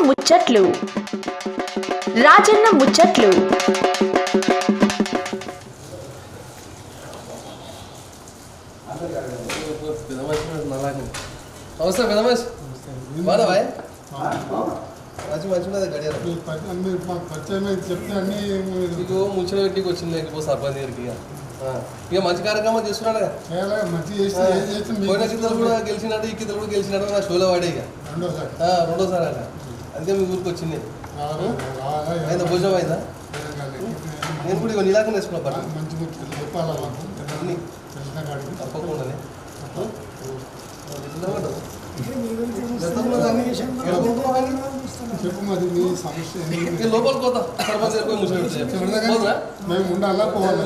ముచ్చట్లు రాజన్న ముచ్చట్లు. నమస్తే పెదమేష్ బాగా మంచి ఉన్నది గడియారం చెప్తే అన్ని మీకు ముచ్చట పెట్టికి వచ్చింది లేకపోతే సర్పంచ్ దగ్గరికి ఇక మంచి కార్యక్రమం చేస్తున్నాడు పోయిన కిందలు కూడా గెలిచినాడు, ఈ కిందలు కూడా గెలిచినాడు. నా షోలో వాడే ఇక రెండోసారి అట. అందుకే మీ ఊరికి వచ్చింది. అయిందా భోజనం అయిందా? నేను కూడా ఇక నీలాగా వేసుకున్నా పట్ల తప్పకుండా చెప్పు మరి మీ సమస్య లోపల పోతా సర్పంచ్ మేము ఉండాలా పోవాలి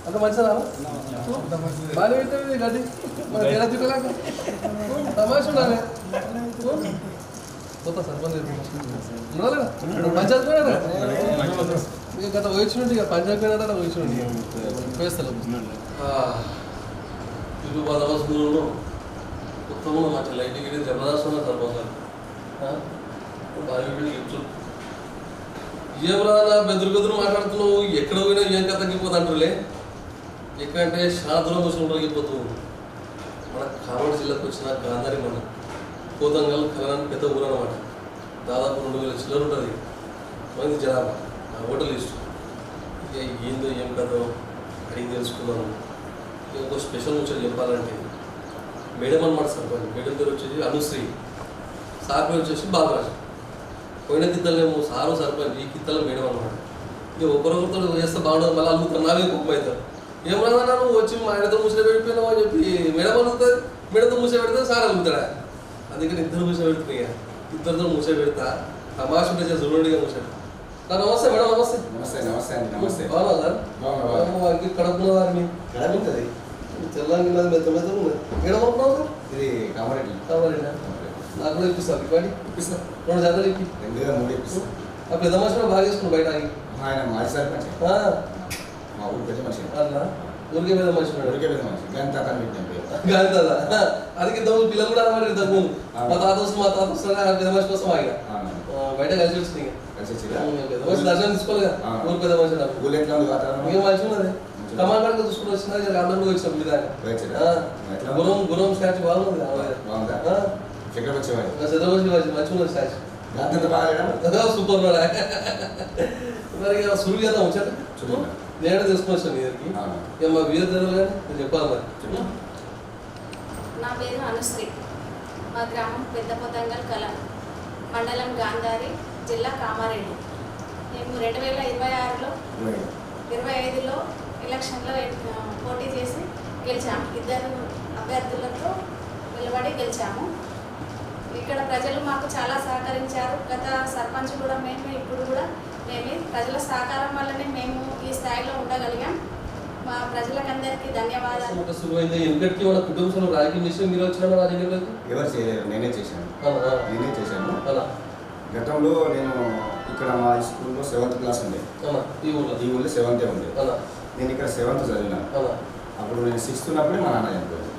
అంత మంచిదా బాగా పెట్టాడు గడ్డి ఎలా తిట్టలేక తమాష ఉండాలి పోతా సర్పంచ్ ఉండాలి పంచాయతీ గత వయసుండి ఇక పంచాయతీ వయసుండి వేస్తాను ఇల్లు బదవస్తువులను ఉత్తమంలో మంచి లైటింగ్ అనేది జబర్దస్త్ ఉన్న సరిపోతారు బాగా చెప్తు ఏం రాదా బెదురు మాట్లాడుతున్నావు, ఎక్కడ పోయినా ఏం కథ తగ్గిపోతా అంటారులే. ఎక్కడంటే చాలా దూరం వచ్చిన తగ్గిపోతూ మన కామారెడ్డి జిల్లాకు వచ్చిన గాంధారి మన కోతంగల్ కలనాన్ని పెద్ద ఊరు అనమాట. దాదాపు 2000 చిల్లర ఉంటుంది మంది జనాభా. ఆ హోటల్ లిస్టు ఇక ఏందో ఏం కథో అడిగి తెలుసుకున్నాను. ఇంకో స్పెషల్ ముచ్చట చెప్పాలంటే మేడం అనమాట సర్పంచ్. మేడం పేరు వచ్చేసి అనుశ్రీ, సార్ పేరు వచ్చేసి బాలరాజు. పోయిన కిత్తలేమో సారు సర్పంచ్, ఈ కిత్తలో మేడం అనమాట. ఇక ఒకరొకరితో చేస్తే బాగుండదు, మళ్ళీ అలుగుతారు, నావే గొప్ప అవుతారు. ఏమన్నా నువ్వు వచ్చి మా ఆయనతో ముచ్చట పెడిపోయినావు అని చెప్పి మేడం అలుగుతుంది, మేడంతో ముచ్చట పెడితే సార్ అలుగుతాడా. అందుకని ఇద్దరు ముచ్చట పెడుతున్నాయి. ఇద్దరితో ముచ్చట పెడతా తమాష ఉంటే చేసి చూడండిగా ముచ్చట. సార్ నమస్తే మేడం. నమస్తే నమస్తే నమస్తే అండి. నమస్తే బాగున్నా సార్? కడుపున్న వారిని ఉంటుంది తెల్లని మెత్త మెత్త ఉన్నది. ఏడమంటున్నావు సార్? ఇది కామారెడ్డి. కావాలండి నాకు కూడా ఇప్పిస్తాను. ఇప్పటి ఇప్పిస్తా 2 జతలు ఇప్పి. 2 ఇప్పిస్తా. ఆ పెద్ద మనిషి బాగా చేసుకున్నాను బయట ఆగి. ఆయన మాజీ సర్పంచ్, మా ఊరు పెద్ద మనిషి. అన్నా ఊరికే పెద్ద మనిషి ఊరికే పెద్ద మనిషి. గంత అతను పెట్టిన కదా. అది పిల్లలు కూడా అనమాట. ఇంతకు ముందు మా తాత వస్తుంది ఆ పెద్ద మనిషి కోసం ఆగిన బయట కలిసి వచ్చింది. పెద్ద మనిషి దర్శనం తీసుకోవాలి కదా ఊరు పెద్ద మనిషి. ఊళ్ళో ఎట్లా ఉంది వాతావరణం? ఇంకా మంచిగా ఉన్నది. కమాండ్ కాడికి చూసుకుని వచ్చినా అందరూ కూడా వచ్చాం మీ దాకా. గురం స్టాచ్యూ బాగుంది. బాగుందా? ఎక్కడ వచ్చేవాడు? చంద్రబాబు మంచిగా ఉన్నది స్టాచ్యూ. అంత బాగా సూపర్ మరి సులువు చేద్దాం వచ్చారు. నేను తీసుకుని వచ్చాను మీ దగ్గరికి. ఇక మా వీరు తెలియదు కానీ నేను చెప్పాలి మరి. నా పేరు అనుశ్రీ. మా గ్రామం పెద్ద పొతంగల్ కల, మండలం గాంధారి, జిల్లా కామారెడ్డి. మేము 2026లో 25లో ఎలక్షన్లో పోటీ చేసి గెలిచాము. 2 అభ్యర్థులతో నిలబడి గెలిచాము. ఇక్కడ ప్రజలు మాకు చాలా సహకరించారు. గత సర్పంచ్ కూడా మేము, ఇప్పుడు కూడా మేము. ప్రజల సహకారం వల్లనే మేము ఈ స్థాయిలో ఉండగలిగాం. మా ప్రజలకందరికీ ధన్యవాదాలు. ఎందుకంటే వాళ్ళ కుటుంబం రాజకీయ విషయం మీరు వచ్చిన రాజకీయాలకు ఎవరు చేయలేరు, నేనే చేశాను. గతంలో నేను ఇక్కడ మా స్కూల్లో 7th క్లాస్ ఉండే. ఈ ఊళ్ళో 7th ఉండే. నేను ఇక్కడ 7th చదివినాను. అప్పుడు నేను 6th ఉన్నప్పుడే మా నాన్న చనిపోయాడు.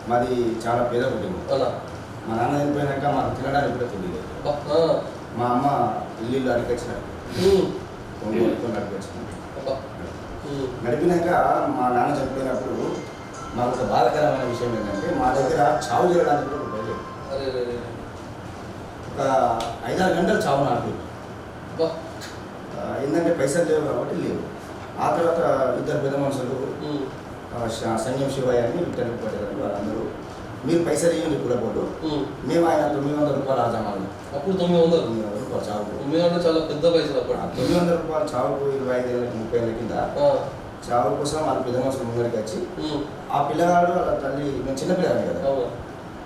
మాది చాలా పేద కుటుంబం. మా నాన్న చనిపోయినాక మాకు తినడానికి కూడా తెలియదు. మా అమ్మ ఇల్లు అడిగొచ్చినాడు, నడిపొచ్చినాడు. నడిపినాక మా నాన్న చనిపోయినప్పుడు మాకు ఒక బాధాకరమైన విషయం ఏంటంటే మా దగ్గర చావు చేయడానికి కూడా లేదు. ఒక 5-6 గంటలు చావు నాకు ఏంటంటే పైసలు లేవు కాబట్టి లేవు. ఆ తర్వాత 2 పెద్ద మనుషులు సంజయం శివయ్య అని విట్టని పట్టేదాన్ని వాళ్ళందరూ మీరు పైసలు ఇవ్వండి కూడా పోటు, మేము ఆయన 900 రూపాయలు ఆజమాను. అప్పుడు 900 రూపాయలు చావుకు. 900 చాలా పెద్ద పైసలు. అప్పుడు 900 రూపాయలు చావుకు 25 ఏళ్ళకి 30 ఏళ్ళ కింద చావు కోసం వాళ్ళ పెద్ద మనుషులు ముందరికి వచ్చి ఆ పిల్లగాడు వాళ్ళ తల్లి, మేము చిన్న పిల్లగాడు కదా,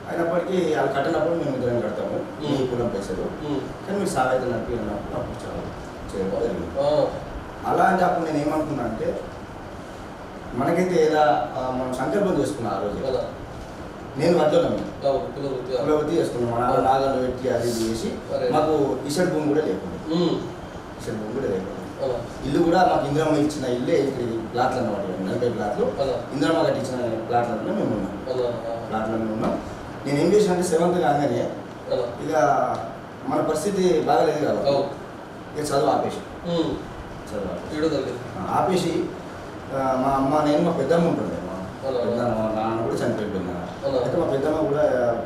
అయినప్పటికీ వాళ్ళు కట్టినప్పుడు మేము 2 కడతాము మీ కులం పైసలు, కానీ మీరు సాగైతే నడిపి అన్నప్పుడు అప్పుడు చావు చేయడం జరిగింది. అలా అంటే అప్పుడు నేను ఏమనుకున్నా అంటే మనకైతే ఎలా మనం సంకల్పం చేసుకున్నాం ఆ రోజు. నేను వడ్లను కులవృత్తి చేసుకున్నాం. మా నాన్న నాగలు పెట్టి అది చేసి మాకు ఇసడ్ భూమి కూడా లేకుండా, ఇసడ్ భూమి కూడా లేకుండా ఇల్లు కూడా మాకు ఇందిరమ్మ ఇచ్చిన ఇల్లే ఇక్కడ ప్లాట్లు అన్నమాట 40 ప్లాట్లు ఇందిరమ్మ కట్టించిన ప్లాట్లలో మేము ఉన్నాం. ప్లాట్లలో ఉన్నాం. నేను ఏం చేసిన అంటే 7th కాగానే ఇక మన పరిస్థితి బాగాలేదు కదా, ఇక చదువు ఆపేసి ఆపేసి మా అమ్మ నేను మా పెద్దమ్మ ఉంటుండే, మా నాన్న కూడా చనిపోయిపోయినా. అయితే మా పెద్దమ్మ కూడా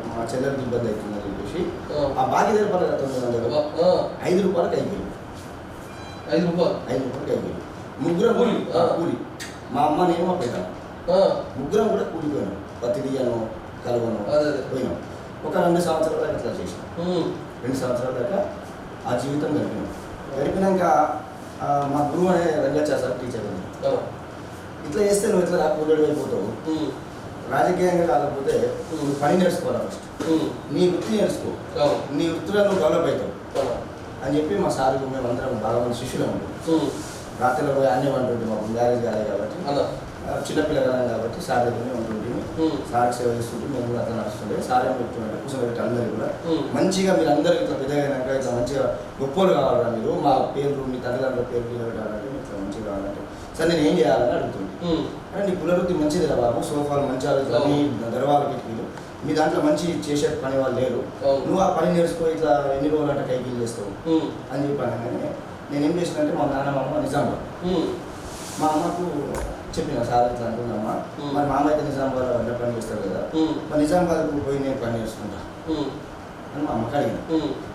మా చెల్లెలకి ఇబ్బంది అవుతుందని చెప్పేసి ఆ బాకీ రూపాయలు కట్టింది, 5 రూపాయలకి అయిపోయింది. 5 రూపాయలకి అయిపోయింది. ముగ్గురం కూలి, మా అమ్మ నేను మా పెద్దమ్మ ముగ్గురం కూడా కూలిపోయినాం. పత్తి తీయను కలవను పోయినాం. ఒక 2 సంవత్సరాల దాకా ఇట్లా చేసినాం. 2 సంవత్సరాల దాకా ఆ జీవితం గడిపినాక మా గురువు అనే రంగాచార్య టీచర్ ఇట్లా చేస్తే నువ్వు ఇట్లా కూలీడు అయిపోతావు, రాజకీయంగా కాకపోతే నువ్వు పని నేర్చుకోవాలి, ఫస్ట్ నీ వృత్తి నేర్చుకో, నీ వృత్తిలో నువ్వు డెవలప్ అవుతావు అని చెప్పి మా సార్కు మేము అందరం బాగా మంది శిష్యులు ఉంటాం. రాత్రిలో పోయి అన్నీ ఉంటుంటే మాకు మ్యారేజ్ కాలేదు కాబట్టి చిన్నపిల్లగాలం కాబట్టి సార్ దగ్గరనే ఉంటుంటే సార్కి సేవ చేస్తుంటే మేము కూడా అట్లా నడుస్తుంటే సార్ ఏం చెప్తున్నాడు కూర్చోబెట్టి అందరికీ కూడా మంచిగా మీరు అందరికీ ఇట్లా పెద్దగైనాక ఇట్లా మంచిగా గొప్పలు కావాలా, మీరు మా పేర్లు మీ తల్లిదండ్రుల పేరు పెట్టాలంటే ఇట్లా మంచిగా కావాలంటే సార్ నేను ఏం చేయాలని అడుగుతుంది. అంటే నీ కులవృత్తి మంచిది రా బాబు, సోఫాలు మంచాలు మీ దర్వాల కిటికీలు మీ దాంట్లో మంచి చేసే పని వాళ్ళు లేరు, నువ్వు ఆ పని నేర్చుకో, ఇట్లా ఎన్ని రోజులు అంటే కైకిలు చేస్తావు అని చెప్పాను. కానీ నేనేం చేసినంటే మా నాన్నమ్మ నిజామాబాద్, మా అమ్మకు చెప్పిన సార్ ఇట్లా అంటున్నామ్మా, మరి మా అమ్మ అయితే నిజామాబాద్ వంట పని చేస్తారు కదా, మరి నిజామాబాద్కు పోయి నేను పని నేర్చుకుంటా అని మా అమ్మకి అడిగిన.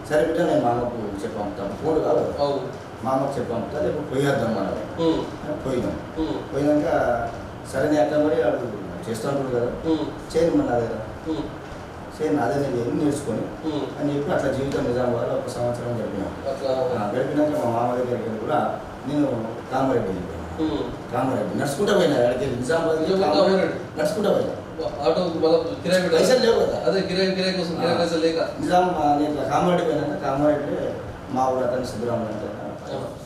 సరే బిడ్డ నేను మా అమ్మకు చెప్పంపుతాను, ఫోన్ కాదు మా అమ్మకు చెప్పంపుతా, లేకపోతే పోయేద్దాం మనం పోయినాం. పోయినాక సరే నేను అట్లా మరి వాడు చేస్తూ ఉంటుంది కదా, చేయను మన అదే చేయను అదే నేను ఏం నేర్చుకొని అని చెప్పి అట్లా జీవితం నిజామాబాద్ 1 సంవత్సరం గడిపినాం. గడిపినాక మా మామ దగ్గరికి కూడా నేను కామారెడ్డి వెళ్ళిపోయాను. కామారెడ్డి నడుచుకుంటా పోయినా, అక్కడికి నిజామాబాద్ నడుచుకుంటా పోయినా, పైసలు లేవు కదా, నిజాం నేను కామారెడ్డి పోయినాక కామారెడ్డి మా ఊరు అతను సిద్ధరామయ్య అంటే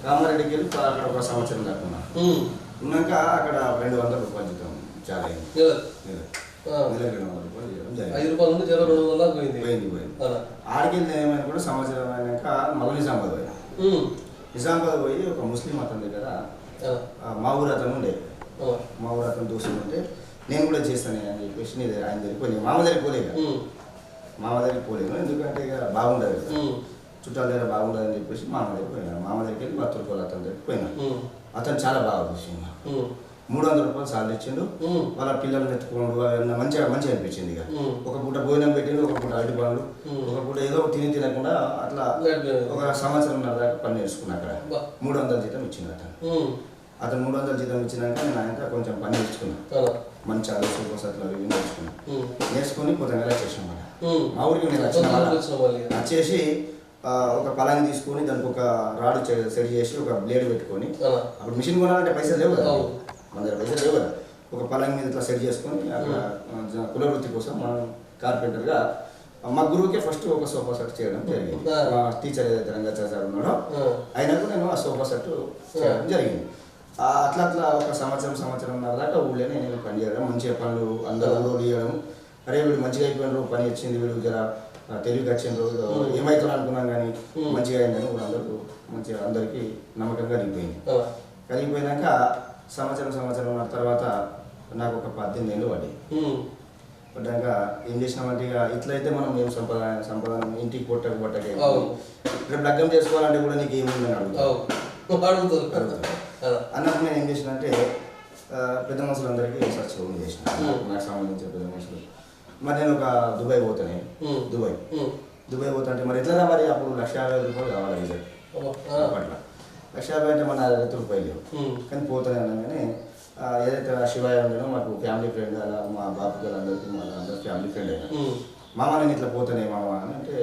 కామారెడ్డికి వెళ్ళి అక్కడ 1 సంవత్సరం దాకున్నా. ఉన్నాక అక్కడ 200 రూపాయలు జీతం చాలా అయింది. నెలకు 200 రూపాయలు జీతం పోయింది. ఆడికి వెళ్ళిన ఏమైనా కూడా సంవత్సరం అయినాక మళ్ళీ నిజామాబాద్ పోయినా. నిజామాబాద్ పోయి ఒక ముస్లిం అతని దగ్గర మా ఊరు అతను ఉండే, మా ఊరు అతను దోషులు నేను కూడా చేస్తాను అని చెప్పేసి నీ ఆయన దగ్గరికి పోయి మామ దగ్గరికి పోలేను, ఎందుకంటే ఇక బాగుండదు కదా, చుట్టాల దగ్గర బాగుండదు అని చెప్పేసి మామ దగ్గరికి పోయినా. మామ దగ్గరికి వెళ్ళి మా తుర్కోలు అతని దగ్గరికి పోయినా. అతను చాలా బాగా చూసింది, 300 రూపాయలు సార్లు ఇచ్చిండు, వాళ్ళ పిల్లల్ని ఎత్తుకోండు, మంచిగా అనిపించింది. ఇక ఒక పూట భోజనం పెట్టిండు, ఒక పూట అరటి పండ్లు, ఒక పూట ఏదో తినకుండా అట్లా 1 సంవత్సరం దాకా పని నేర్చుకున్నా. అక్కడ 300 జీతం ఇచ్చింది అతను 300 జీతం ఇచ్చినాక నేను ఆయన కొంచెం పని నేర్చుకున్నా, మంచాలు సూపర్ సట్లు అవి నేర్చుకుని కొద్దిగా వచ్చేసాం. మా ఊరికి నేను వచ్చేసి ఒక పలాంగి తీసుకొని దానికి ఒక రాడ్ సెట్ చేసి ఒక బ్లేడ్ పెట్టుకొని, అప్పుడు మిషన్ కొనాలంటే పైసలు లేవు కదా, మన దగ్గర పైసలు లేవు కదా, ఒక పలాంగి మీద ఇట్లా సెట్ చేసుకొని అక్కడ కులవృత్తి కోసం మనం కార్పెంటర్గా మా గురువుకే ఫస్ట్ ఒక సోఫా సెట్ చేయడం జరిగింది. మా టీచర్ ఏదైతే రంగాచార్య ఉన్నాడో అయినాక నేను ఆ సోఫా సెట్ చేయడం జరిగింది. అట్లా 1 సంవత్సరం దాకా ఊళ్ళోనే నేను పని చేయడం, మంచిగా పనులు అందరూ ఊళ్ళో తీయడం, అరే వీడు మంచిగా అయిపోయిన పని వచ్చింది, వీడు జర తెలివికి వచ్చిన రోజు ఏమవుతాడు అనుకున్నాం కానీ మంచిగా అయిందని కూడా మంచిగా అందరికీ నమ్మకంగా కలిగిపోయినాక సంవత్సరం తర్వాత నాకు ఒక 18 ఏళ్ళు పడ్డాక ఏం చేసినామంటే ఇక ఇట్లయితే మనం ఏం సంపాదన ఇంటికి పొట్టకే రేపు లగ్గం చేసుకోవాలంటే కూడా నీకు ఏముందని అడుగుతావు అన్నప్పుడు నేను ఏం చేసిన అంటే పెద్ద మనుషులందరికీ సర్చ్ చేసిన, నాకు సంబంధించిన పెద్ద మనుషులు. మరి నేను ఒక దుబాయ్ పోతానే, దుబాయ్ పోతా అంటే మరి ఎట్లా మరి అప్పుడు 1,50,000 రూపాయలు కావాలి విజయ్ అప్పట్లో. 1,50,000 అంటే మన 2 రూపాయలు లేవు, కానీ పోతానే అనగానే ఏదైతే శివాయ ఉండేనో మాకు ఫ్యామిలీ ఫ్రెండ్ అలా మా బాబు అందరికీ అందరూ ఫ్యామిలీ ఫ్రెండ్ అయినా. మామ నేను ఇట్లా పోతానే మామ అని అంటే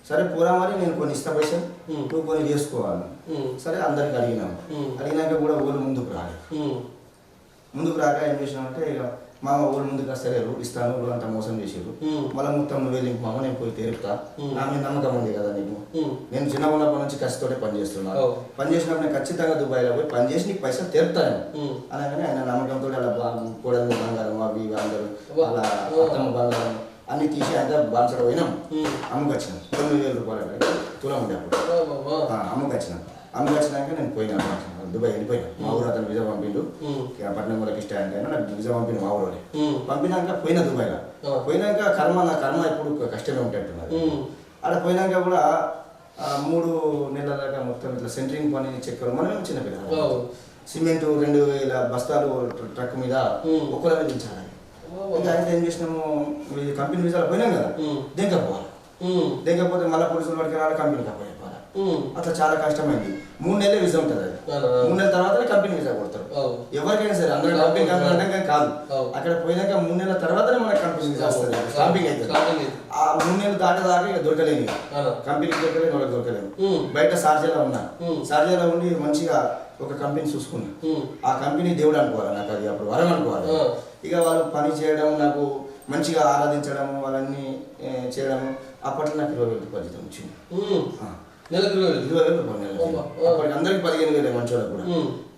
సరే పోరా మరి నేను కొన్ని ఇస్తా పైసలు, నువ్వు కొన్ని చేసుకోవాలి. సరే అందరికి అడిగినాక కూడా ఊళ్ళు ముందుకు రాక ఏం చేసినామంటే ఇక మామ ఊళ్ళు ముందుకు వస్తలేరు, ఇస్తాను ఊళ్ళు అంతా మోసం చేసారు, మళ్ళీ మొత్తం నువ్వు వెళ్ళి మామ నేను పోయి తీరుతా, నా మీద నమ్మకం ఉంది కదా నీకు, నేను చిన్న ఉన్నప్పటి నుంచి కష్టతోటే పని చేస్తున్నాను, పని చేసినప్పుడు నేను ఖచ్చితంగా దుబాయ్లో పోయి పని చేసి నీకు పైసలు తీరుతాను అనగానే ఆయన నమ్మకంతో అలా కూడని బంగారం అవి అందరూ అలా అత్తమ్మ బంగారం అన్ని తీసి ఆయన బాన్సడ పోయినాం, అమ్మకి వచ్చినాం 9,000 రూపాయలు తులం ఉండే అప్పుడు అమ్మకి వచ్చినాం. అమ్మి వచ్చినాక నేను పోయినా దుబాయ్ వెళ్ళిపోయినా. మా ఊరు అతను విజా పంపిండు, పట్నం వాళ్ళకి స్టాండ్ అయినా నాకు విజా పంపిండు మా ఊరు. పంపినాక పోయినా దుబాయ్లో. పోయినాక నా కర్మ ఎప్పుడు కష్టమే ఉంటట్టున్నది. అక్కడ పోయినాక కూడా 3 నెలల దాకా మొత్తం ఇట్లా సెంటరింగ్ పని చెక్కలు మనమే చిన్నపిల్లలు. సిమెంట్ 2000 బస్తాలు ట్రక్ మీద ఒక్కరే దించాలి. ఇంకా అయితే ఏం చేసినాము, కంపెనీ వీసాలో పోయినాం కదా, దింకపోవాలి. దింకపోతే మళ్ళీ పోలీసులు పడికి రావాలి, కంపెనీ కాపోవాలి. అట్లా చాలా కష్టమైంది. 3 నెలలే వీసా ఉంటుంది అది. 3 నెలల తర్వాతనే కంపెనీ వీసా కొడతారు ఎవరికైనా సరే. అందరూ కంపెనీ అంటే కాదు, అక్కడ పోయినాక 3 నెలల తర్వాతనే మనకు కంపెనీ వీసా వస్తుంది. స్టాంపింగ్ అయితే ఆ 3 నెలలు దాటేదాకా ఇక దొరకలేని, కంపెనీకి దొరకలేని, వాళ్ళకి దొరకలేను. బయట షార్జాలో ఉన్నా, షార్జాలో ఉండి మంచిగా ఒక కంపెనీ చూసుకున్నా. ఆ కంపెనీ దేవుడు అనుకోవాలి నాకు, అది అప్పుడు వరం అనుకోవాలి. ఇక వాళ్ళు పని చేయడం, నాకు మంచిగా ఆరాధించడం, వాళ్ళని చేయడం. అప్పట్లో నాకు 20,000 రూపాయలు జీతం వచ్చింది. 20,000 రూపాయలు నెల. అప్పటికి అందరికి 15,000 మంచి వాళ్ళకి కూడా.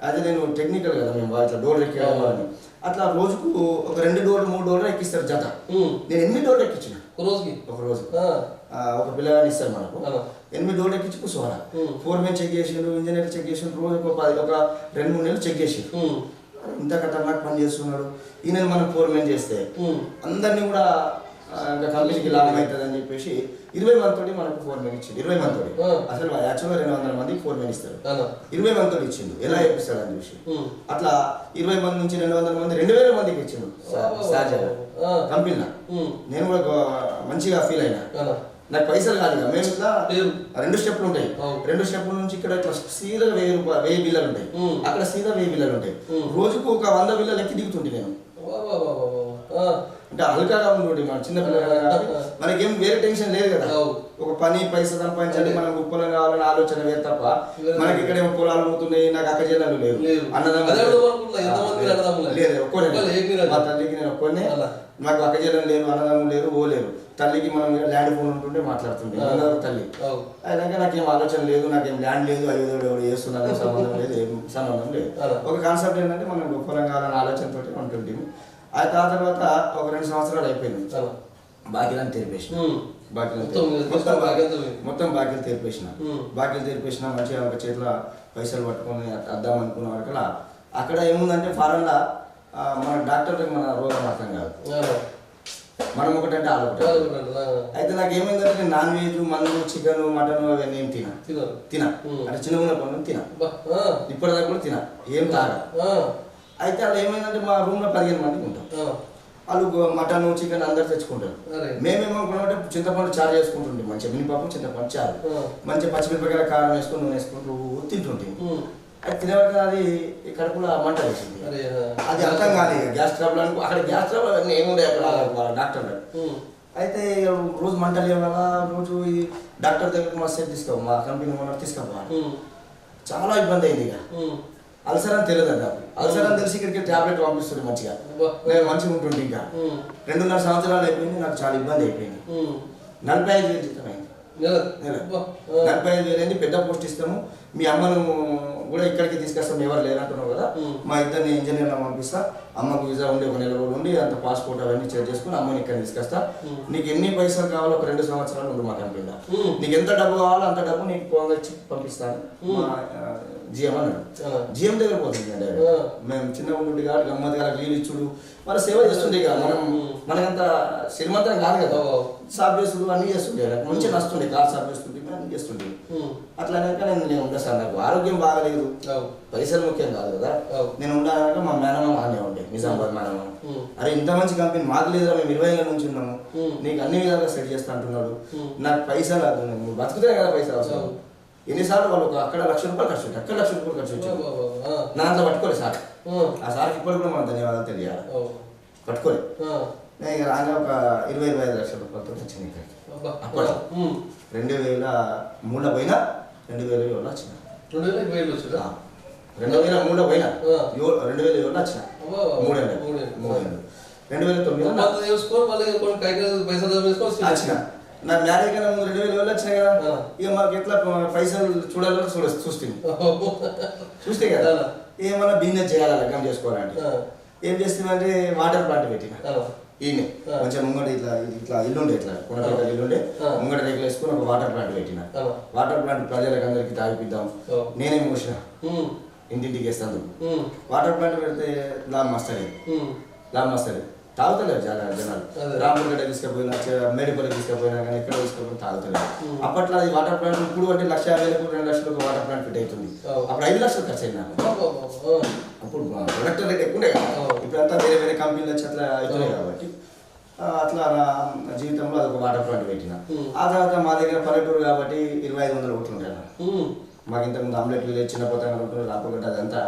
అదే నేను టెక్నికల్ కదా, మేము ఇట్లా డోర్లు ఎక్కేయడం అని అట్లా రోజుకు ఒక 2 డోర్లు 3 డోర్లు ఎక్కిస్తారు జత. నేను 8 డోర్లు ఎక్కించిన ఒక రోజు. ఒక పిల్లగాని ఇస్తారు మనకు, 8 డోర్లు ఎక్కించి కూర్చోవాలి. 4 మెన్ చెక్ చేసిండు, ఇంజనీర్ చెక్ చేసిండు, రోజు ఒక 2-3 నెలలు చెక్ చేసి ఇంత ఖతర్నాక్ పని చేస్తున్నాడు ఈయన. మనం 4 మెన్ చేస్తే అందరినీ కూడా ఇంకా కంపెనీకి లాభం అవుతుంది అని చెప్పేసి 20 మంది తోటి మనకు 4 మెన్ ఇచ్చిండు. 20 మంది తోటి అసలు యాక్చువల్గా 200 మందికి 4 మెన్ ఇస్తారు. 20 మంది తోటి ఇచ్చిండు, ఎలా ఇప్పిస్తాడు అని చూసి. అట్లా 20 మంది నుంచి 200 మంది 2,000 మందికి ఇచ్చిండు సహజంగా కంపెనీలో. నేను కూడా మంచిగా ఫీల్ అయినా. నాకు పైసలు కాదు, మేము ఇట్లా 2 స్టెప్లు ఉంటాయి. 2 స్టెప్ల నుంచి ఇక్కడ ఇట్లా సీదా 1000 బిల్లలు ఉంటాయి, అక్కడ సీదా 1000 బిల్లలు ఉంటాయి. రోజుకు ఒక 100 బిల్లలు ఎక్కి దిగుతుంటే నేను. అంటే అల్కాగా ఉండి మన చిన్న పిల్లలు మనకేం వేరే టెన్షన్ లేదు కదా. ఒక పని పైసా సంపాదించాలి, మనం ఉప్పలం కావాలని ఆలోచన వేరు తప్ప మనకి ఇక్కడ ఏమో పొలాలు పోతున్నాయి. నాకు అక్క జిల్లాలు లేరు, అన్నదమ్ములు లేదు, ఒక్కనే. మా తల్లికి నేను ఒక్కనే, నాకు అక్క జిల్లాలు లేరు, అన్నదమ్ములు లేరు, ఓ లేరు. తల్లికి మనం ల్యాండ్ ఫోన్ ఉంటుంటే మాట్లాడుతుండే తల్లి. అయినాక నాకేం ఆలోచన లేదు, నాకేం ల్యాండ్ లేదు, అయ్యో ఎవరు చేస్తున్నాను సంబంధం లేదు, ఏం సంబంధం లేదు. ఒక కాన్సెప్ట్ ఏంటంటే మనం ఉప్పలం కావాలని ఆలోచనతో ఉంటుంటే. ఆ తర్వాత ఒక 2 సంవత్సరాలు అయిపోయింది. బాకీలను తెరిపేసిన, మొత్తం బాకీలు తెరిపేసిన. మంచిగా ఒక చేతిలో పైసలు పట్టుకొని అద్దాం అనుకున్న వరకు అక్కడ ఏముందంటే ఫారెన్లో మన డాక్టర్లకు మన రోగం అర్థం కాదు, మనం ఒకటంటే వాళ్ళు ఒకటి. అయితే నాకు ఏమైందంటే నేను నాన్ వెజ్, మందు, చికెన్, మటన్ అవన్నీ ఏం తిన అంటే చిన్న పనులు తిన, ఇప్పటిదాకా కూడా తిన, ఏం తాగా. అయితే అలా ఏమైందంటే మా రూమ్లో 15 మందికి ఉంటాం. వాళ్ళు మటన్, చికెన్ అందరు తెచ్చుకుంటారు. మేమేమనుకున్నామంటే చింతపండు చారు చేసుకుంటుంటాం, మంచిగా మినిపప్పు చింతపండు చారు, మంచిగా పచ్చిమిరపకాయల కారం వేసుకొని నూనె వేసుకుంటూ తింటుంటాం. అది తినేవాళ్ళకి అది కడుపులో మంట వేసింది. అది అర్థం కాలేదు, గ్యాస్ ట్రబుల్ అనుకో. అక్కడ గ్యాస్ ట్రబుల్ అన్నీ ఏముండే అక్కడ డాక్టర్. అయితే రోజు మంటలు ఇవ్వాలా, రోజు ఈ డాక్టర్ దగ్గరికి మా సెట్ తీసుకోవాలి, మా కంపెనీ ఓనర్ తీసుకోవాలి. చాలా ఇబ్బంది అయింది. ఇక అల్సర్ అని తెలియదు నాకు. అల్సర్ అని తెలిసి ఇక్కడికి టాబ్లెట్ పంపిస్తుంది మంచిగా, నేను మంచిగా ఉంటుండే. ఇంకా 2.5 సంవత్సరాలు అయిపోయింది, నాకు చాలా ఇబ్బంది అయిపోయింది. 45,000 జీతం అయింది. 45,000 అయింది. పెద్ద పోస్ట్ ఇస్తాము, మీ అమ్మను కూడా ఇక్కడికి తీసుకొస్తాం, ఎవరు లేరంటున్నావు కదా, మా ఇద్దరిని ఇంజనీర్లో పంపిస్తా, అమ్మకు వీసా ఉండి 1 నెల రోజులు ఉండి అంత పాస్పోర్ట్ అవన్నీ చెక్ చేసుకుని అమ్మని ఇక్కడ తీసుకొస్తా. నీకు ఎన్ని పైసలు కావాలో ఒక 2 సంవత్సరాలు ఉండు మా కంపెనీలో, నీకు ఎంత డబ్బు కావాలో అంత డబ్బు నీకు ఫోన్ వచ్చి పంపిస్తాను. జిఎం అన్నాడు. జిఎం దగ్గర పోతుంది. మేము చిన్నగా ఉండి కాబట్టి గమ్మత్ గారు లీవ్ ఇచ్చుడు, మన సేవ చేస్తుండే. ఇక మనకంత శ్రీమంతం కాదు కదా, సాఫ్ చేస్తుండే, అన్నీ చేస్తుండే, మంచిగా నస్తుండే, కార్ సాఫ్ చేస్తుండే, అన్నీ చేస్తుండే. అట్లా నేను ఉండే సార్, నాకు ఆరోగ్యం బాగాలేదు, పైసలు ముఖ్యం కాదు కదా. నేను ఉండాలన్నాక మా మేనమామ ఆనే ఉండే, నిజామాబాద్ మేనమామ. అరే ఇంత మంచి కంపెనీ మాకు లేదురా, మేము 20 ఏళ్ళ నుంచి ఉన్నాము, నీకు అన్ని విధాలుగా సెట్ చేస్తా అంటున్నాడు. నాకు పైసలు నువ్వు బతుకుతే కదా పైసలు అవసరం. ఎన్నిసార్లు వాళ్ళు అక్కడ 1,00,000 రూపాయలు ఖర్చు పెట్టి, అక్కడ 1,00,000 రూపాయలు ఖర్చు వచ్చాను. నా అంతా పట్టుకోలేదు సార్. ఆ సార్కి ఇప్పుడు కూడా మనం ధన్యవాదాలు తెలియాలి. పట్టుకోలేదు. నేను ఇక రాగా ఒక 20-25 లక్షల రూపాయలతో వచ్చింది ఇక్కడికి. అప్పుడు 2003 పోయినా 2007 వచ్చిన. 2007 వచ్చినా 2003 పోయినా 2007 వచ్చిన. 3 ఏళ్ళు 2009 వచ్చిన. నా మ్యారేజ్ కన్నా ముందు 2007 వచ్చినాయి కదా. ఇక మాకు ఎట్లా పైసలు చూడాలని చూస్తే కదా, ఏమన్నా బిజినెస్ చేయాలి, లగ్గం చేసుకోవాలంటే ఏం చేస్తామంటే వాటర్ ప్లాంట్ పెట్టిన. ఈయన కొంచెం ముంగట ఇట్లా ఇట్లా ఇల్లుండే ఇట్లా కొనపేట ఇల్లుండే ముంగట రేకులు వేసుకుని ఒక వాటర్ ప్లాంట్ పెట్టిన వాటర్ ప్లాంట్ ప్రజలకు అందరికి తాగిపిద్దాం నేనే మోసిన ఇంటింటికి వేస్తాను వాటర్ ప్లాంట్ పెడితే లాభం వస్తుంది తాగుతలేదు చాలా జనాలు రామగడ్డ తీసుకుపోయినా మేడిపల్లి తీసుకుపోయినా కానీ ఎక్కడ తీసుకుపోయినా తాగుతలేదు అప్పట్లో అది వాటర్ ప్లాంట్ ఇప్పుడు అంటే 1,50,000 2 లక్షలకు వాటర్ ప్లాంట్ ఫిట్ అవుతుంది అప్పుడు 5 లక్షలు ఖర్చు అయింది నాకు అప్పుడు ప్రొడక్ట్ రేట్ ఎక్కువ కదా ఇప్పుడంతా వేరే కంపెనీలు వచ్చి అట్లా అవుతున్నాయి కాబట్టి అట్లా నా జీవితంలో అదొక వాటర్ ప్లాంట్ పెట్టిన ఆ తర్వాత మా దగ్గర పల్లెటూరు కాబట్టి 2,500 ఓట్లు ఉంటాయి మాకు ఇంతకుముందు ఆమ్లెట్ విలేజ్ చిన్న పోతాను ఉంటుంది రాపగడ్డ అదంతా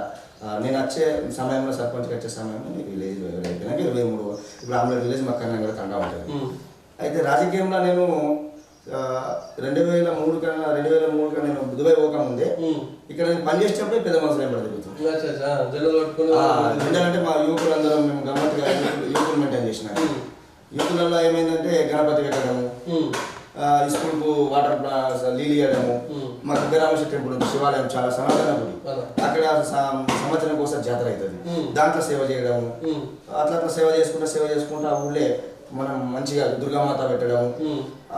నేను వచ్చే సమయంలో సర్పంచ్కి వచ్చే సమయంలో నేను విలేజ్ అయిపోయినాక 23 ఇప్పుడు ఆమ్లెట్ విలేజ్ మా కన్నా కూడా తంగా ఉంటుంది అయితే రాజకీయంలో నేను 2003 కన్నా నేను దుబాయ్ పోకముందే ఇక్కడ నేను పని చేసేటప్పుడే పెద్ద మనసులు ఏం జరుగుతుంది అంటే మా యువకులందరం మేము గమ్మత్తుగా యువకులు మెయింటైన్ చేసిన యువకులలో ఏమైందంటే గణపతి పెట్టడము స్కూల్కు వాటర్ నీళ్ళు ఇవ్వడము మా దుర్గారామేశ్వర టెంపుల్ ఉంది శివాలయం చాలా సనాతన గుడి అక్కడ సంవత్సరం కోసం జాతర అవుతుంది దాంట్లో సేవ చేయడము అట్లా సేవ చేసుకుంటూ ఆ ఊళ్ళే మనం మంచిగా దుర్గామాత పెట్టడం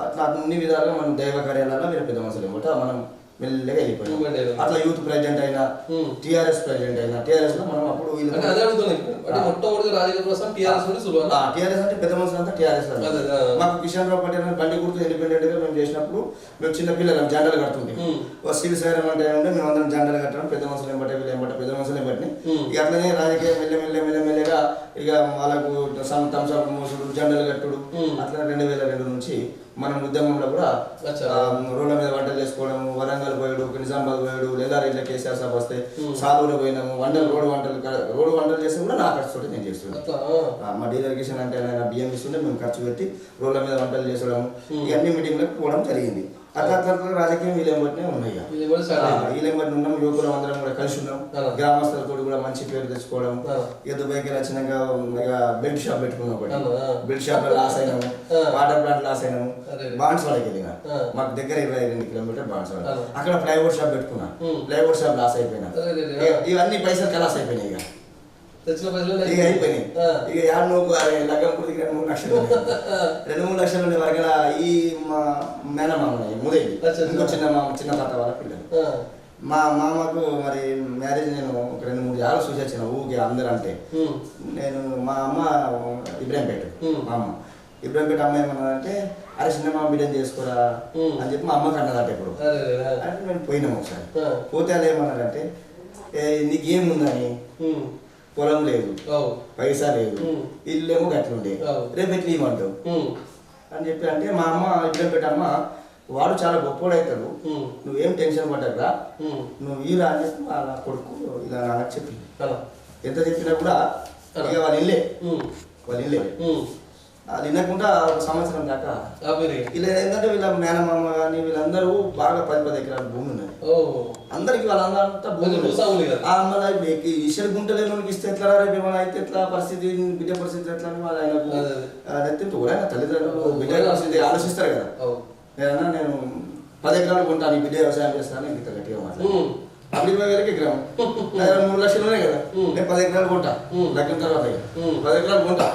అట్లా అన్ని విధాలుగా మనం దైవ కార్యాలలో మీరు పెద్ద మనుషులు ఏమంటే మనం మెల్లగా వెళ్ళిపోయాం అట్లా యూత్ ప్రెసిడెంట్ అయినా టీఆర్ఎస్ ప్రెసిడెంట్ అయినా టీఆర్ఎస్ లో మనం అప్పుడు టీఆర్ఎస్ అంటే పెద్ద మనుషులు అంతా టీఆర్ఎస్ మాకు కిషన్ రావు పటేల్ బండి గుర్తు ఇండిపెండెంట్ గా మేము చేసినప్పుడు మేము చిన్న పిల్లలు జెండాలు కడుతుంటే సివిల్ సైరం అంటే మేము అందరం జెండాలు కట్టడం పెద్ద మనుషులు ఏమంటే వీళ్ళు ఏమంటే పెద్ద మనుషులు ఏమంటే ఇక అట్లనే రాజకీయం మెల్లమెల్లగా ఇక వాళ్ళకు థమ్స్అప్ మోసుడు జెండాలు కట్టుడు అట్లా 2002 నుంచి మనం ఉద్యమంలో కూడా రోడ్ల మీద వంటలు చేసుకోవడం వరంగల్ పోయాడు నిజామాబాద్ పోయాడు లేదా ఇట్లా కేసీఆర్ సభ వస్తే సాలూరు పోయినాము రోడ్డు వంటలు చేస్తే కూడా నా ఖర్చు నేను చేస్తున్నాను మా డీలర్గేషన్ అంటే ఆయన బియ్యం ఇస్తుంటే మేము ఖర్చు పెట్టి రోడ్ల మీద వంటలు చేసడం ఇవన్నీ మీటింగ్లకు పోవడం జరిగింది అట్లా రాజకీయం వీళ్ళెంబటినే ఉన్నాయి వీళ్ళెంబటి ఉన్నాం యువకులు అందరం కూడా కలిసి ఉన్నాం గ్రామస్తులతో కూడా మంచి పేరు తెచ్చుకోవడం ఇక దుబాయ్కి వచ్చినాక బెల్ట్ షాప్ పెట్టుకున్నాం ఒకటి బెల్ట్ షాప్ లో లాస్ అయినాము వాటర్ ప్లాంట్ లాస్ అయినాము బాన్స్వాడకి వెళ్ళిన మాకు దగ్గర 22 కిలోమీటర్ బాన్స్వాడ అక్కడ ప్లైవుడ్ షాప్ పెట్టుకున్నా ప్లైవుడ్ షాప్ లాస్ అయిపోయినా ఇవన్నీ పైసలు కలాస్ అయిపోయినాయి ఇక అయిపోయినాయి ఇక లగ్గం కూడా 2-3 లక్షలు 2-3 లక్షలు ఉండే వరకు ఈ మా మేనమామ ముదేవి ఇంకో చిన్న తాత వాళ్ళ పిల్లలు మా మామకు మరి మ్యారేజ్ నేను ఒక 2-3 ఏళ్ళు చూసి వచ్చిన ఊరికి అందరూ అంటే నేను మా అమ్మ ఇబ్రాహింపేట మా అమ్మ ఇబ్రాహింపేట అమ్మ ఏమన్నారంటే అరే చిన్న మామ బిడ్డను చేసుకోరా అని చెప్పి మా అమ్మకి అన్నదంటే ఇప్పుడు అంటే మేము పోయినాము ఒకసారి పోతే అది ఏమన్నారంటే నీకేముందని పొలం లేదు పైసా లేదు ఇల్లేమో గట్లుండే రేపు ఎట్లా ఇవ్వమంటావు అని చెప్పి అంటే మా అమ్మ ఇద్దరు పెట్టమ్మ వాడు చాలా గొప్పవాడు అవుతాడు నువ్వేం టెన్షన్ పడ్డరా నువ్వు ఈరా అని చెప్పి వాళ్ళ కొడుకు ఇలా నాకు చెప్పి ఎంత చెప్పినా కూడా ఇక వాళ్ళు ఇల్లే అది వినకుండా 1 సంవత్సరం దాకా ఇలా ఏంటంటే వీళ్ళ మేనమామ కానీ వీళ్ళందరూ బాగా 10 ఎకరాల భూమి ఉన్నది అందరికి వాళ్ళంతా భూమి మళ్ళీ ఇషర్ గుంటలేని ఇస్తే ఎట్లా రేపు ఏమైనా అయితే ఎట్లా పరిస్థితి బిడ్డ పరిస్థితి ఎట్లా అని వాళ్ళు ఆయనకు కూడా తల్లిదండ్రులు బిడ్డ పరిస్థితి ఆలోచిస్తారు కదా నేనన్నా నేను 10 ఎకరాలు కొంటాను బిడ్డ వ్యవసాయం చేస్తాను ఇంత గట్టిగా మాట్లాడు 20,000 ఎకరం 3 లక్షలు ఉన్నాయి కదా నేను 10 ఎకరాలు కొంటా లగ్నం తర్వాత 10 ఎకరాలు కొంటా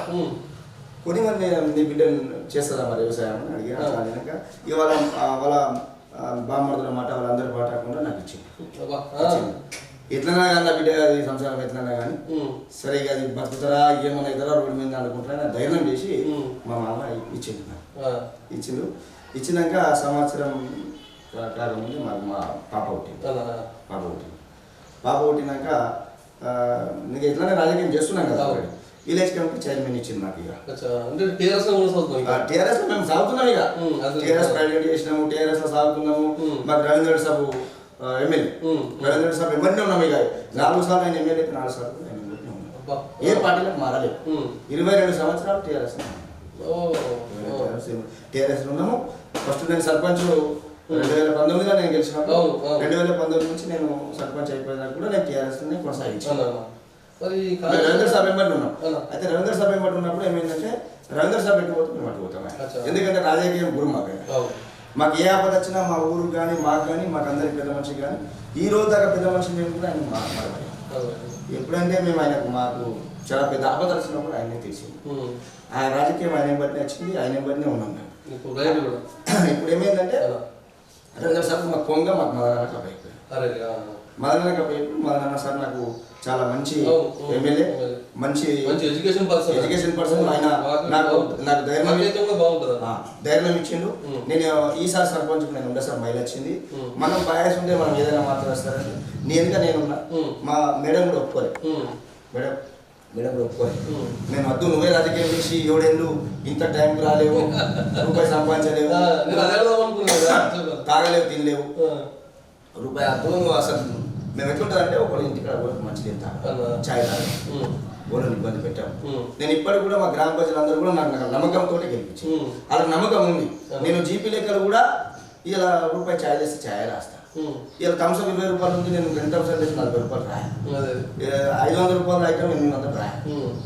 కొని మరి నేను నీ బిడ్డను చేస్తుందా మరి వ్యవసాయం అని అడిగాక ఇక వాళ్ళ బామ్మర్దుల మాట వాళ్ళందరి మాట కాకుండా నాకు ఇచ్చింది ఎట్లన్నా కానీ నా బిడ్డ ఈ సంవత్సరం ఎట్లన్నా కానీ సరే ఇక అది బతుకుతారా ఏమన్నా అవుతారా రోడ్డు మీద అనుకుంటారా ధైర్యం చేసి మా మామ ఇచ్చిండు ఇచ్చినాక సంవత్సరం కాకముందు మాకు మా పాప పుట్టినాక నీకు ఎట్లనే రాజకీయం చేస్తున్నాం కదా విలేజ్ కమిటీ చైర్మన్ ఇచ్చింది నాకు ఇక టీఆర్ఎస్ లో మేము సాగుతున్నాం ఇక టీఆర్ఎస్ ప్రైవేట్ చేసినాము టీఆర్ఎస్ లో సాగుతున్నాము మాకు రవీంద్ర సభ ఎమ్మెల్యే రవీంద్ర సభ ఎమ్మెల్యే ఉన్నాము ఇక 4 సార్లు ఆయన ఎమ్మెల్యే 4 సార్లు ఆయన ఎమ్మెల్యే ఉన్నాము ఏ పార్టీలకు మారలేదు 22 సంవత్సరాలు టీఆర్ఎస్ ఉన్నాము ఫస్ట్ నేను సర్పంచ్ 2019లో నేను గెలిచినప్పుడు 2019 నుంచి నేను సర్పంచ్ అయిపోయినా కూడా నేను టీఆర్ఎస్ కొనసాగించాను రవీంద్ర సభ మెంబర్ ఉన్నాం అయితే రవీంద్ర సభ మెంబర్ ఉన్నప్పుడు ఏమైందంటే రవీంద్ర సభ పెట్టిపోతే మేము అట్టుపోతాం ఎందుకంటే రాజకీయం గురు మాకు ఏ ఆపద వచ్చినా మా ఊరు కానీ మాకు కానీ మాకు అందరికి పెద్ద మనిషి కానీ ఈ రోజు దాకా పెద్ద మనిషి మేము కూడా ఆయన ఎప్పుడంటే మేము ఆయనకు మాకు చాలా పెద్ద ఆపద వచ్చినప్పుడు ఆయనే తెలిసింది ఆ రాజకీయం ఆయన బట్టినే వచ్చింది, ఆయన బట్టినే ఉన్నాం మేము. ఇప్పుడు ఏమైందంటే 2 సార్లు మాకు పొంగ మాకు మదన కప్ అయిపోయింది. మదన కప్ అయిపోయి మదన సార్ నాకు చాలా మంచి ఎమ్మెల్యే, మంచి ఎడ్యుకేషన్ పర్సన్. ఆయన నాకు ధైర్యం ఇచ్చిండు. నేను ఈసారి సర్పంచ్ నేను ఉండే సార్ మైలు వచ్చింది. మనం బయాస్ ఉంటే మనం ఏదైనా మాట్లాడేస్తారంటే నేనున్నా. మా మేడం కూడా ఒప్పుకోలేదు. మేడం కూడా ఒప్పుకోలేదు. నేను వద్దు, నువ్వే రాజకీయం చేసి 7 ఏళ్ళు ఇంత టైంకి రాలేవు, రూపాయి సంపాదించలేవు, తాగలేవు, తినలేవు, రూపాయి వద్దు. నువ్వు అసలు మేము ఎట్లుంటుందంటే ఒకళ్ళు ఇంటికాడ మంచి తింటాను, ఛాయ్ తాగాలి, ఓళ్ళని ఇబ్బంది పెట్టాము. నేను ఇప్పటికి కూడా మా గ్రామ ప్రజలందరూ కూడా నాకు నమ్మకంతో గెలిపించి వాళ్ళకి నమ్మకం ఉంది. నేను జీపీ లెక్కలు కూడా ఇలా రూపాయి ఛాయ్ చేస్తే ఛాయ్ రాస్తాను. ఇలా థమ్స్అప్ 20 రూపాయలు ఉంది, నేను 2 థమ్స్అప్ చేసి 40 రూపాయలు రాయ, 500 రూపాయలు ఐటమ్ 800 రాయ.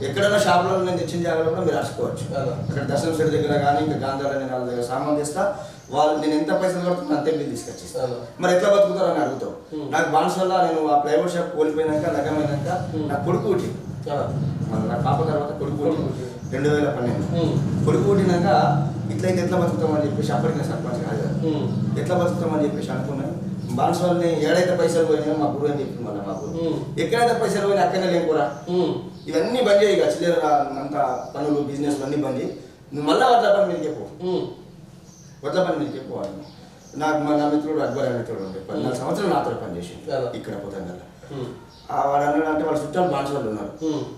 ఎక్కడైనా షాపులలో నేను తెచ్చిన జాగ్రత్త కూడా మీరు రాసుకోవచ్చు. అక్కడ దర్శనం సెట్ దగ్గర కానీ ఇంకా గాంధార నేను వాళ్ళ దగ్గర సామాన్ తెస్తా, వాళ్ళు నేను ఎంత పైసలు కడుతున్నా అంతే బిల్ తీసుకొచ్చేస్తాను. మరి ఎట్లా బతుకుతారు అని అడుగుతావు. నాకు బాన్స్ వల్ల నేను ఆ ప్లైవుడ్ షాప్ కోల్పోయినాక లగ్గమైనాక నాకు కొడుకు పుట్టింది. నా పాప తర్వాత కొడుకు 2012 కొడుకు పుట్టినాక ఇట్లయితే ఎట్లా బతుకుతామని చెప్పేసి అప్పటికి నేను సర్పంచ్ కాదు, ఎట్లా బతుకుతామని చెప్పేసి అనుకున్నాను. బాన్స్ వాళ్ళని ఏడైతే పైసలు పోయినా మా గురువు అని చెప్పి మళ్ళీ మాకు ఎక్కడైతే పైసలు పోయినా అక్కడనే లేకురా, ఇవన్నీ బంద్ చేయి, చిల్లర అంత పనులు బిజినెస్ అన్నీ బంద్ చేయి, నువ్వు మళ్ళీ వడ్ల పని మీదకి వడ్ల పని మీదకి పోవాలి. నాకు నా మిత్రుడు అక్బర్ అనే మిత్రుడు ఉండే 14 సంవత్సరాలు నాతో పని చేసి ఇక్కడ పోతాను. వాడు అన్నాడు అంటే వాళ్ళ చుట్టాలు బాన్సాలు ఉన్నారు.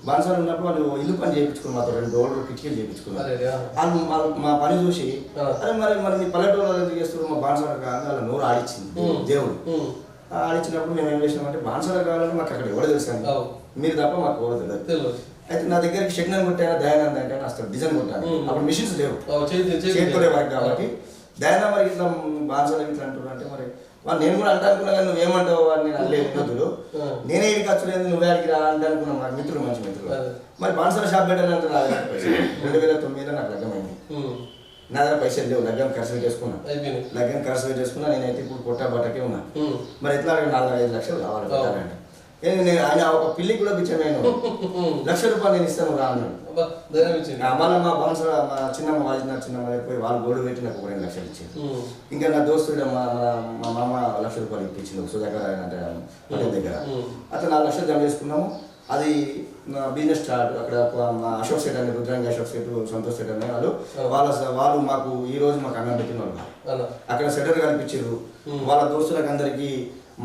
బాన్సాలు ఉన్నప్పుడు వాళ్ళు ఇల్లు పని చేయించుకున్నారు, మాతో 2 డోర్లు కిటికీలు చేయించుకున్నారు. వాళ్ళు మా పని చూసి అరే మరి మీ పల్లెటూరు ఎందుకు చేస్తారు, మా బాన్సాలు కావాలని వాళ్ళ నోరు ఆడిచ్చింది దేవుడు. ఆడిచ్చినప్పుడు మేము ఏం చేసినామంటే బాన్సాలు కావాలని మాకు అక్కడ ఎవరు తెలుసాను, మీరు తప్ప మాకు ఎవరు తెలియదు. అయితే నా దగ్గరికి షెగ్నం కొట్టాను, దయానంద్ అంటే అసలు డిజైన్ కొట్టాను. అప్పుడు మిషన్స్ లేవు, చేతులే వరకు కాబట్టి దయానంద్ మరి ఇట్లా బాన్సాలు ఇట్లా అంటున్నారు అంటే మరి వాళ్ళు నేను కూడా అంటా అనుకున్నా కానీ నువ్వేమంటావు అని నేను అనలేదు. మిత్రులు నేనే ఇది ఖర్చు లేదు, నువ్వే అడిగి రా అంటే అనుకున్నాను. నాకు మిత్రుడు మంచి మిత్రుడు. మరి బాన్సాల షాప్ పెట్టాలంటే నా దగ్గర పైసలు 2009లో నాకు లగ్గమైంది. నా దగ్గర పైసలు లేవు, లగ్గం ఖర్చు చేసుకున్నా. లగ్గం ఖర్చు చేసుకున్నా. నేనైతే ఇప్పుడు కొట్టా బట్టకే ఉన్నా. మరి ఎట్లా 4-5 లక్షలు కావాలి పెట్టాలంటే నేను ఆయన ఒక పిల్లికి కూడా పిచ్చమైన 1 లక్ష రూపాయలు నేను ఇస్తాను రా అన్నాడు. మళ్ళీ మా బాన్స్ మా చిన్నమ్మ పోయి వాళ్ళు గోల్డ్ పెట్టి నాకు 2 లక్షలు ఇచ్చింది. ఇంకా నా దోస్తుడు మా మామ 1 లక్ష రూపాయలు ఇప్పించింది సుధాకర్ అంటే దగ్గర. అట్లా 4 లక్షలు జమ చేసుకున్నాము. అది బిజినెస్ స్టార్ట్. అక్కడ మా అశోక్ సెట్ అని రుద్రంగి అశోక్ సెట్, సంతోష్ సెట్ అనే వాళ్ళు మాకు ఈ రోజు మాకు అన్నం పెట్టిన వాళ్ళు. అక్కడ సెటర్ కనిపించారు. వాళ్ళ దోస్తులకు అందరికీ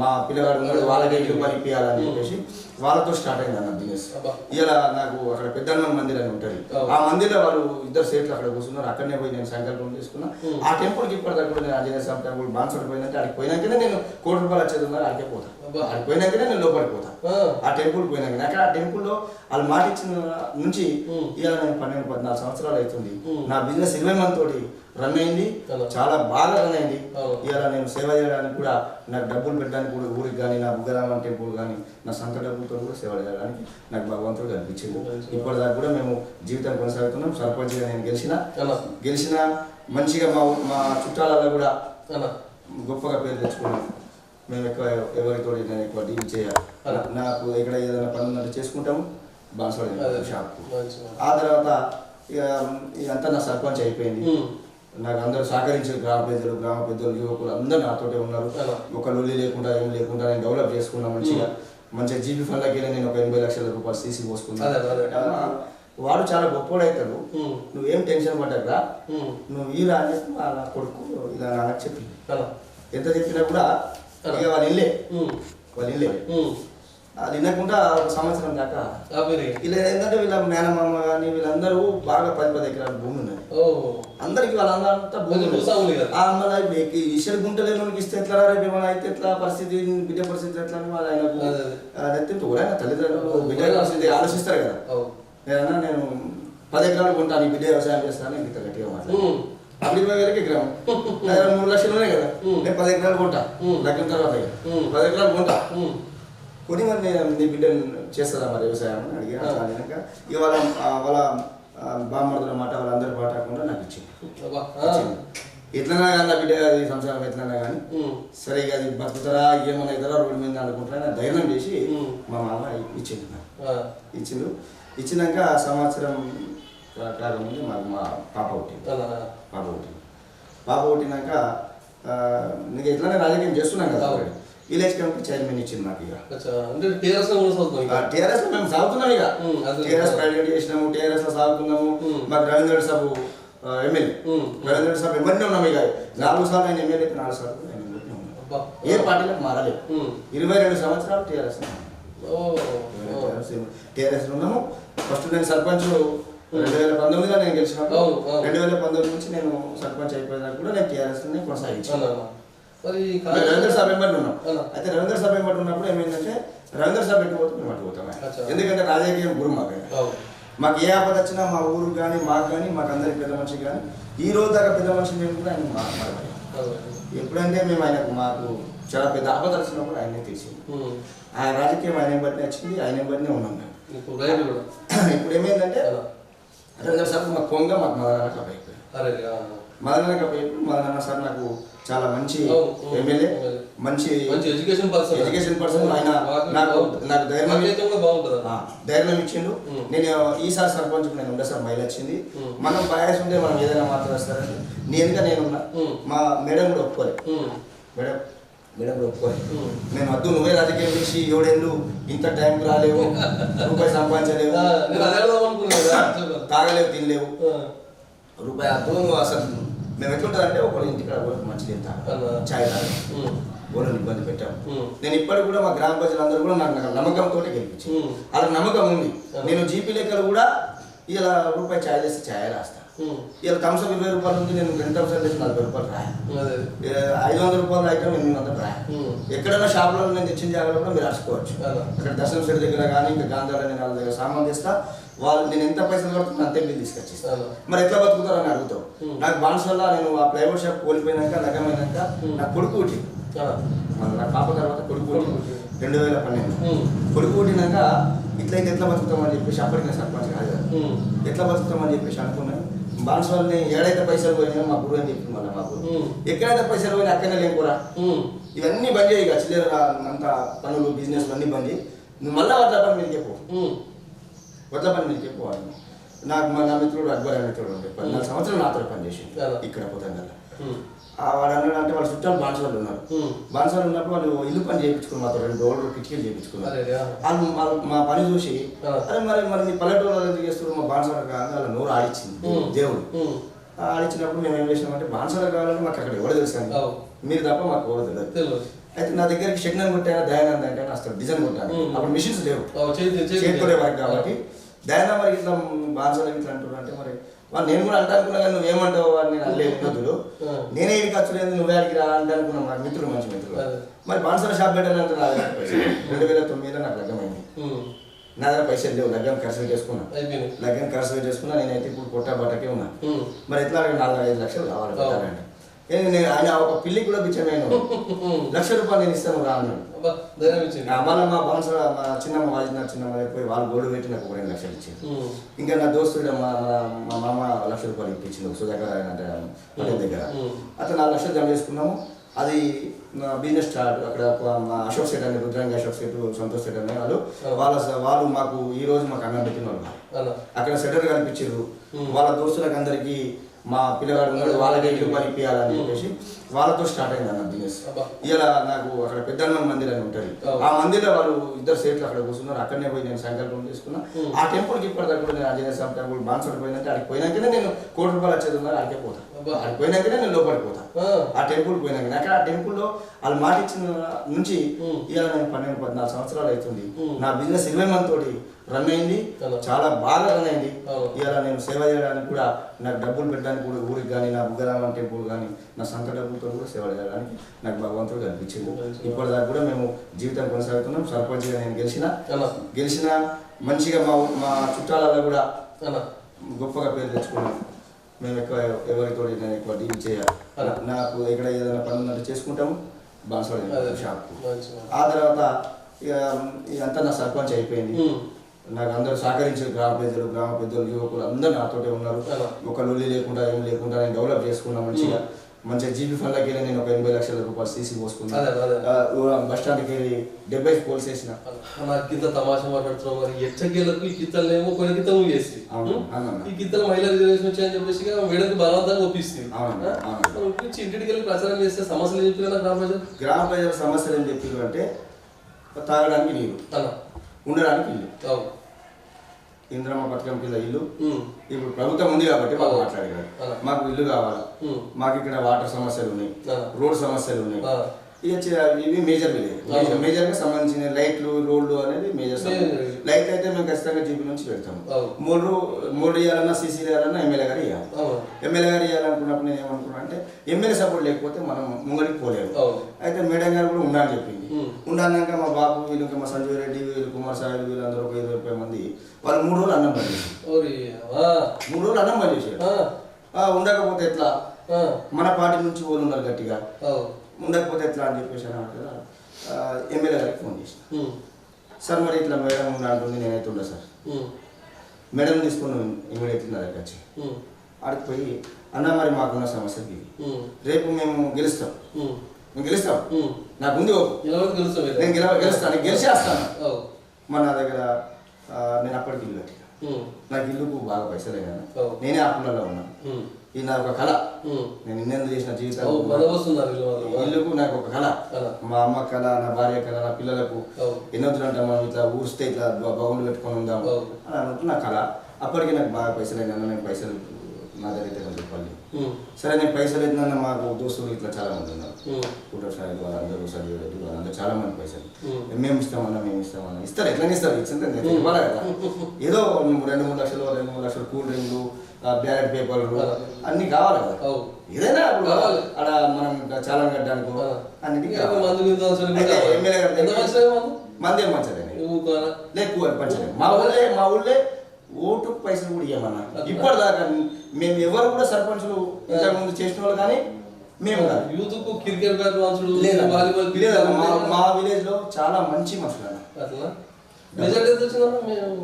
మా పిల్లగాడు ఉన్నాడు, వాళ్ళకి 5 రూపాయలు ఇప్పించాలని చెప్పేసి వాళ్ళతో స్టార్ట్ అయింది అన్న బిజినెస్. ఇలా నాకు అక్కడ పెద్దన్న మందిర్ అని ఉంటుంది. ఆ మందిర్లో వాళ్ళు 2 సేట్లు అక్కడ కూర్చున్నారు. అక్కడనే పోయి నేను సంకల్పం చేసుకున్నా. ఆ టెంపుల్కి ఇప్పటిదాకా కూడా నేను ఆంజనేయ స్వామి టెంపుల్ బాన్సోడ్ పోయిందంటే అక్కడికి పోయినాకనే నేను 1 కోటి రూపాయలు వచ్చేది ఉన్నారు, అక్కడికే పోతాను. అక్కడికి పోయినాకనే నేను లోపలికి ఆ టెంపుల్ పోయినాక అక్కడ ఆ టెంపుల్లో వాళ్ళు మాట ఇచ్చిన నుంచి ఇలా నేను 12-14 సంవత్సరాలు అవుతుంది. నా బిజినెస్ 20 మంది తోటి రన్ అయింది, చాలా బాగా రన్ అయింది. ఇలా నేను సేవ చేయడానికి కూడా, నాకు డబ్బులు పెట్టడానికి కూడా, ఊరికి కానీ నా బుగ్గరామ టెంపుల్ కానీ నా సొంత డబ్బులతో కూడా సేవ చేయడానికి నాకు భగవంతుడు కనిపించింది. ఇప్పటిదాకా కూడా మేము జీవితం కొనసాగుతున్నాం. సర్పంచ్గా నేను గెలిచిన మంచిగా మా చుట్టాలలో కూడా గొప్పగా పేరు తెచ్చుకున్నాం. మేము ఎవరితో నేను ఎక్కువ డీల్ చేయాలి. నాకు ఎక్కడ ఏదైనా పని ఉందంటే చేసుకుంటాము. బాన్సోడ్ షాప్. ఆ తర్వాత ఇదంతా నా సర్పంచ్ అయిపోయింది. నాకు అందరూ సహకరించారు. గ్రామ పెద్దలు యువకులు అందరూ నాతోటే ఉన్నారు. ఒక లొల్లి లేకుండా ఏం లేకుండా నేను డెవలప్ చేసుకున్నాను. మంచిగా జీపీ ఫండ్లకి వెళ్ళి నేను ఒక 80 లక్షల రూపాయలు సీసీ పోసుకున్నాను. వాడు చాలా గొప్పవాడు అవుతాడు, నువ్వేం టెన్షన్ పడ్డా, నువ్వు ఇలా అని చెప్పి వాళ్ళ కొడుకు ఇలా నాకు చెప్పి ఎంత చెప్పినా కూడా ఇక వాళ్ళు ఇల్లే అది వినకుండా 1 సంవత్సరం దాకా ఇలా ఏంటంటే వీళ్ళ మేనమామ కానీ వీళ్ళందరూ బాగా 10 ఎకరాల భూమి ఉన్నది. అందరికి వాళ్ళంతా భూమి మళ్ళీ ఇసుడు గుంటలేని ఇస్తే ఎట్లా, రేపు ఏమైనా అయితే ఎట్లా పరిస్థితి, బిడ్డ పరిస్థితి ఎట్లా అని వాళ్ళు ఆయనకు ఎవరైనా తల్లిదండ్రులు బిడ్డ పరిస్థితి ఆలోచిస్తారు కదా. నేనన్నా నేను 10 ఎకరాలు కొంటాను, ఈ బిడ్డ వ్యవసాయం చేస్తాను. ఇంత గట్టిగా మాట్లాడు 20,000 ఎకరం 3 లక్షలు కదా, నేను 10 ఎకరాలు కొంటా. లగ్గిన తర్వాత 10 ఎకరాలు కొంటా కొని మరి నేను నీ బిడ్డను చేస్తుందా మరి వ్యవసాయం అని అడిగాక ఇక వాళ్ళ బామ్మర్దుల మాట వాళ్ళందరి మాట కాకుండా నాకు ఇచ్చింది. ఎట్లన్నా కానీ నా బిడ్డ అది సంసారం ఎట్లన్నా కానీ సరే ఇక అది బతుకుతారా ఏమన్నా ఇద్దరా రోడ్డు మీద అనుకుంటారా ధైర్యం చేసి మా మామ ఇచ్చింది. ఇచ్చినాక సంవత్సరం కాకముందు మాకు మా పాప పుట్టింది. పాప పుట్టినాక నీకు ఎట్లనే రాజకీయం చేస్తున్నాం కదా, విలేజ్ కమిటీ చైర్మన్ ఇచ్చింది నాకు. ఇక టీఆర్ఎస్ మేము సాగుతున్నాం, ఇక టీఆర్ఎస్ ప్రైవేట్ చేసినాము, టీఆర్ఎస్ లో సాగుతున్నాము. మాకు రవీంద్ర సభ ఎమ్మెల్యే, రవీంద్ర సభ ఎమ్మెల్యే ఉన్నాము. ఇక 4 సార్లు ఆయన ఎమ్మెల్యే, 4 సార్లు ఆయన ఎమ్మెల్యే ఉన్నాం. ఏ పార్టీలకు మారలేదు. 22 సంవత్సరాలు టీఆర్ఎస్ ఉన్నాము. ఫస్ట్ నేను సర్పంచ్ 2019లో నేను గెలిచినప్పుడు 2019 నుంచి నేను సర్పంచ్ అయిపోయినాక కూడా నేను టీఆర్ఎస్ కొనసాగించాను. రవీంద్ర సభ మెంబర్ ఉన్నాం. అయితే రవీంద్ర సభ మెంబర్ ఉన్నప్పుడు ఏమైందంటే రవీంద్ర సభ పెట్టిపోతే మేము అట్టుపోతాం. ఎందుకంటే రాజకీయం గురు మాకు ఏ ఆపద వచ్చినా మా ఊరు కానీ మాకు కానీ మాకు అందరికి పెద్ద మనిషి కానీ ఈ రోజు దాకా పెద్ద మనిషి మేము కూడా ఆయన మాట్లాడాలి. ఎప్పుడంటే మేము ఆయనకు మాకు చాలా పెద్ద ఆపద వచ్చినప్పుడు ఆయనే తెలిసింది. ఆయన రాజకీయం ఆయన బట్టి వచ్చింది, ఆయన బట్టినే ఉన్నాం మేము. ఇప్పుడు ఏమైందంటే రవీంద్ర సభ మాకు పొంగ మాకు మదనాన్న కప్ అయిపోయింది. మదనాన్న కప్ అయిపోయి మదనాన్న సార్ నాకు చాలా మంచి ఎమ్మెల్యే, మంచి ఎడ్యుకేషన్ పర్సన్. ఆయన నాకు ధైర్యం ఇచ్చిండు. నేను ఈసారి సర్పంచ్ నేను ఉండే సార్ మైలు వచ్చింది. మనం బయాస్ ఉంటే మనం ఏదైనా మాట్లాడేస్తారంటే నేనున్నా. మా మేడం కూడా ఒప్పుకోలేదు. మేడం కూడా ఒప్పుకోలేదు. నేను వద్దు, నువ్వే రాజకీయం చేసి 7 ఏళ్ళు ఇంత టైంకి రాలేవు, రూపాయి సంపాదించలేవు, తాగలేవు, తినలేవు, రూపాయి అర్థం. నువ్వు అసలు మేము ఎట్లుంటారంటే ఒకళ్ళు ఇంటికాడ మంచి తింటాను, ఛాయ్ తాగు, వాళ్ళని ఇబ్బంది పెట్టాము. నేను ఇప్పటికి కూడా మా గ్రామ ప్రజలందరూ కూడా నాకు నమ్మకంతో గెలిపించి అలా నమ్మకం ఉంది. నేను జీపీ లెక్కలు కూడా ఇలా రూపాయి ఛాయ్ చేస్తే ఛాయ్ రాస్తాను. ఇలా థమ్స్ అప్ 20 రూపాయలు ఉంది, నేను 2 థమ్స్ అప్ చేసి 40 రూపాయలు రాయ. 500 రూపాయలు ఐటమ్ 800 రాయ. ఎక్కడైనా షాపులో నేను తెచ్చిన జాగ్రత్త కూడా మీరు రాసుకోవచ్చు. అక్కడ దర్శనం సెట్ దగ్గర కానీ ఇంకా గాంధార నేను వాళ్ళ దగ్గర సామాన్ తెస్తా, వాళ్ళు నేను ఎంత పైసలు కడుతున్నా అంతే బిల్ తీసుకొచ్చేస్తాను. మరి ఎట్లా బతుకుతారు అని అడుగుతావు. నాకు బాన్స్ వల్ల నేను ఆ ప్లైవుడ్ షాప్ కోల్పోయినాక లగమైనాక నాకు కొడుకు పుట్టింది. నా పాప తర్వాత కొడుకు పుట్టింది 2012. కొడుకు పుట్టినాక ఇట్లయితే ఎట్లా బతుకుతామని చెప్పేసి అప్పటికి నేను సర్పంచ్ కాదు, ఎట్లా బతుకుతామని చెప్పేసి అనుకున్నాను. బాన్స్ వాళ్ళని ఏడైతే పైసలు పోయినా మా గురువు అని చెప్పింది. మళ్ళీ మాకు ఎక్కడైతే పైసలు పోయినా అక్కడనే లేకురా, ఇవన్నీ బంద్ చేయి, ఇక చిల్లర అంత పనులు బిజినెస్ అన్నీ బంద్ చేయి, నువ్వు మళ్ళీ వడ్ల పని మీద చెప్పు, వడ్ల పని మీద చెప్పుకోవాలి. నాకు నా మిత్రుడు అక్బర్ అనే మిత్రుడు ఉండే 14 సంవత్సరాలు నాతో పని చేసి ఇక్కడ పోతాం. వాడు అన్నాడు అంటే వాళ్ళ చుట్టాలు బాన్సాలు ఉన్నారు. బాన్సాలు ఉన్నప్పుడు వాళ్ళు ఇల్లు పని చేయించుకున్నారు, మాతో 2 డోర్లు కిటికీలు చేయించుకున్నారు. వాళ్ళు మా పని చూసి అరే మరి మీ పల్లెటూరులో ఎందుకు చేస్తున్నారు, మా బాన్సాలు కావాలని వాళ్ళ నోరు ఆడిచ్చింది దేవుడు. ఆడిచ్చినప్పుడు మేము ఏం చేసినామంటే బాన్సాలు కావాలంటే మాకు అక్కడ ఎవరు తెలుసు, మీరు తప్ప మాకు ఎవరు తెలియదు. అయితే నా దగ్గరికి శగ్నం కొట్టాను, దయానంద్ అంటే అసలు డిజైన్ కొట్టాను. అప్పుడు మిషన్స్ లేవు, చేతులే వారికి. కాబట్టి దయానంద్ మరి ఇట్లా బాన్సాలు ఇట్లా అంటున్నారు అంటే మరి వాళ్ళు నేను కూడా అంటే అనుకున్నా కానీ నువ్వేమంటావు అని నేను అనలేదు. మిత్రుడు నేనే ఇది ఖర్చు లేదు, నువ్వే అడిగి రా అంటే అనుకున్నాను. నాకు మిత్రుడు మంచి మిత్రుడు. మరి బాన్సాల షాప్ పెట్టాలంటే నా దగ్గర 2009లో నాకు లగ్గమైంది. నా దగ్గర పైసలు లేవు, లగ్గం ఖర్చు చేసుకున్నా. లగ్గం ఖర్చు చేసుకున్నా. నేనైతే ఇప్పుడు పొట్టా బట్టకే ఉన్నా. మరి ఎట్లా 4-5 లక్షలు కావాలి పెట్టాలంటే నేను ఆయన ఒక పిల్లికి కూడా పిచ్చమైన 1 లక్ష రూపాయలు నేను ఇస్తాను రా అన్నాడు. మళ్ళీ మా బాన్సర్ మా చిన్నమ్మ అయిపోయి వాళ్ళు గోల్డ్ పెట్టి నాకు 2 లక్షలు ఇచ్చింది. ఇంకా నా దోస్తుడు మా మామ 1 లక్ష రూపాయలు ఇప్పించింది సుధాకర్ అంటే పల్లె దగ్గర. అట్లా 4 లక్షలు జమ చేసుకున్నాము. అది బిజినెస్ స్టార్ట్. అక్కడ మా అశోక్ సెట్ అని రుద్రంగి అశోక్ సెట్, సంతోష్ సెట్ అనే వాళ్ళు మాకు ఈ రోజు మాకు అన్నం పెట్టిన వాళ్ళు. అక్కడ సెటర్ కనిపించారు. వాళ్ళ దోస్తులకు అందరికీ మా పిల్లగాడు ఉన్నాడు, వాళ్ళకి 5 రూపాయలు ఇప్పించాలని చెప్పేసి వాళ్ళతో స్టార్ట్ అయింది అన్న బిజినెస్. ఇలా నాకు అక్కడ పెద్దన్న మందిర్ అని ఉంటుంది. ఆ మందిర్లో వాళ్ళు 2 సేట్లు అక్కడ కూర్చున్నారు. అక్కడనే పోయి నేను సంకల్పం చేసుకున్నా. ఆ టెంపుల్కి ఇప్పటిదాకా కూడా నేను ఆంజనేయ స్వామి టెంపుల్ బాన్సర్ పోయిందంటే అక్కడికి పోయినాకనే నేను 1 కోటి రూపాయలు వచ్చేది ఉన్నారు. అక్కడికే పోతాను. అక్కడికి పోయినాకనే నేను లోపలికి పోతాను. ఆ టెంపుల్ పోయినాకనే అక్కడ ఆ టెంపుల్లో వాళ్ళు మాట ఇచ్చిన నుంచి ఇలా నేను 12-14 సంవత్సరాలు అవుతుంది. నా బిజినెస్ 20 మంది తోటి రన్ అయింది, చాలా బాగా రన్ అయింది. ఇలా నేను సేవ చేయడానికి కూడా, నాకు డబ్బులు పెట్టడానికి కూడా, ఊరికి కానీ నా బుగ్గరామ టెంపుల్ కానీ నా సొంత డబ్బులతో కూడా సేవ చేయడానికి నాకు భగవంతుడు కనిపించింది. ఇప్పటిదాకా కూడా మేము జీవితం కొనసాగుతున్నాం. సర్పంచ్గా నేను గెలిచిన మంచిగా మా చుట్టాలలో కూడా గొప్పగా పేరు తెచ్చుకున్నాం. మేము ఎవరితో నేను ఎక్కువ డీల్ చేయాలి. నాకు ఎక్కడ ఏదైనా పని ఉందంటే చేసుకుంటాము. బాన్సవాడ షాప్కు ఆ తర్వాత ఇదంతా నా సర్పంచ్ అయిపోయింది. నాకు అందరూ సహకరించారు. గ్రామ పెద్దలు యువకులు అందరూ నాతోటే ఉన్నారు. ఒక లొల్లి లేకుండా ఏం లేకుండా నేను డెవలప్ చేసుకున్నా మంచిగా. మంచిగా జీబీ ఫండ్లకి వెళ్ళి నేను ఒక 80 లక్షల రూపాయలు సీసీ పోసుకున్నాను. బస్ స్టాండ్కి వెళ్ళి 70 పోల్స్ వేసిన. నాకు కింద తమాషా మాట్లాడుతున్నావు. మరి ఎచ్చగేలకు ఈ గిత్తలేమో కొన్ని గిత్తలు నువ్వు చేసి ఈ గిత్తలు మహిళా రిజర్వేషన్ వచ్చాయని చెప్పేసి మేడంకి బలవంతంగా ఒప్పిస్తుంది. ఇంటికి వెళ్ళి ప్రచారం చేస్తే సమస్యలు ఏం చెప్పారు గ్రామ ప్రజల సమస్యలు ఏం చెప్పారు అంటే తాగడానికి నీరు, ఉండడానికి ఇల్లు, ఇంద్రమ్మ పథకం కింద ఇల్లు. ఇప్పుడు ప్రభుత్వం ఉంది కాబట్టి మాకు మాట్లాడారు, మాకు ఇల్లు కావాలి, మాకు ఇక్కడ వాటర్ సమస్యలు ఉన్నాయి, రోడ్ సమస్యలు ఉన్నాయి. ఇవి మేజర్ మేజర్గా సంబంధించిన లైట్లు, రోడ్లు అనేది మేజర్. లైట్ అయితే మేము ఖచ్చితంగా జీబీ నుంచి పెడతాము. మూడు ఇవ్వాలన్నా సీసీ ఇవ్వాలన్నా ఎమ్మెల్యే గారు ఇవ్వాలి. ఎమ్మెల్యే గారు ఇవ్వాలనుకున్నప్పుడు నేను ఏమనుకున్నా అంటే ఎమ్మెల్యే సపోర్ట్ లేకపోతే మనం ముంగడికి పోలేము. అయితే మేడం గారు కూడా ఉండాలని చెప్పింది. ఉండాలన్నాక మా బాబు వీళ్ళు, ఇంకా మా సంజయ్ రెడ్డి, వీళ్ళు కుమార్ సాయి, వీళ్ళందరూ ఒక 20 మంది వాళ్ళు 3 రోజులు అన్నం పని చేశారు. 3 రోజులు అన్నం పని చేశారు. ఉండకపోతే ఎట్లా, మన పార్టీ నుంచి వాళ్ళు ఉన్నారు గట్టిగా, ఉండకపోతే ఎట్లా అని చెప్పేసి అన్నమాట. ఎమ్మెల్యే గారికి ఫోన్ చేసిన, సార్ మరి ఇట్లా మేడం అంటుంది, నేనైతే ఉండా సార్, మేడం తీసుకుని ఇమీడియట్లీ నా దగ్గర వచ్చి ఆడికి పోయి అన్న మరి మాకున్న సమస్యకి రేపు మేము గెలుస్తాం, మేము గెలుస్తాం, నాకు ఉంది నేను గెలుస్తాను, గెలిచేస్తాను. మన దగ్గర నేను అప్పటికి ఇల్లు కట్టి, నాకు ఇల్లుకు బాగా పైసలే కానీ నేనే అప్పులలో ఉన్నాను. ఇది నాకు ఒక కళ, నేను ఇన్నెందు చేసిన జీవితం ఇల్లుకు నాకు ఒక కళ, మా అమ్మ కళ, నా భార్య కళ, నా పిల్లలకు ఎన్నొద్దులు అంటే మనం ఇట్లా ఊరిస్తే ఇట్లా బాగుండి పెట్టుకొని ఉందాం అని అనుకుంటే నా కళ. అప్పటికి నాకు బాగా పైసలే కానీ నేను పైసలు నా దగ్గర చెప్పాలి. సరే నేను పైసలు ఏంటన్నా మాకు దోస్తులు ఇట్లా చాలా మంది ఉన్నారు, కుటుంబ సాయి వాళ్ళందరూ, సంజయ్ రెడ్డి వాళ్ళందరూ చాలా మంది పైసలు మేము ఇస్తామన్నా ఇస్తారు. ఎట్లా ఇస్తారు, ఇచ్చింది ఇవ్వాలి కదా. ఏదో 2-3 లక్షలు కూల్ డ్రింక్లు, బ్యాలెట్ పేపర్లు అన్ని కావాలి కదా. ఏదైనా అక్కడ మనం చాలా కట్టడానికి అన్నిటికీ ఎమ్మెల్యే గారు మంది ఏం మంచలేని ఎక్కువ పంచలేదు. మా ఊళ్ళే ఓటు పైసలు కూడా ఇవ్వమన్నా. ఇప్పటిదాకా మేము ఎవరు కూడా సర్పంచులు ఇంతకు ముందు చేసిన వాళ్ళు కానీ మేము మా విలేజ్ లో చాలా మంచి మనుషులు అన్న.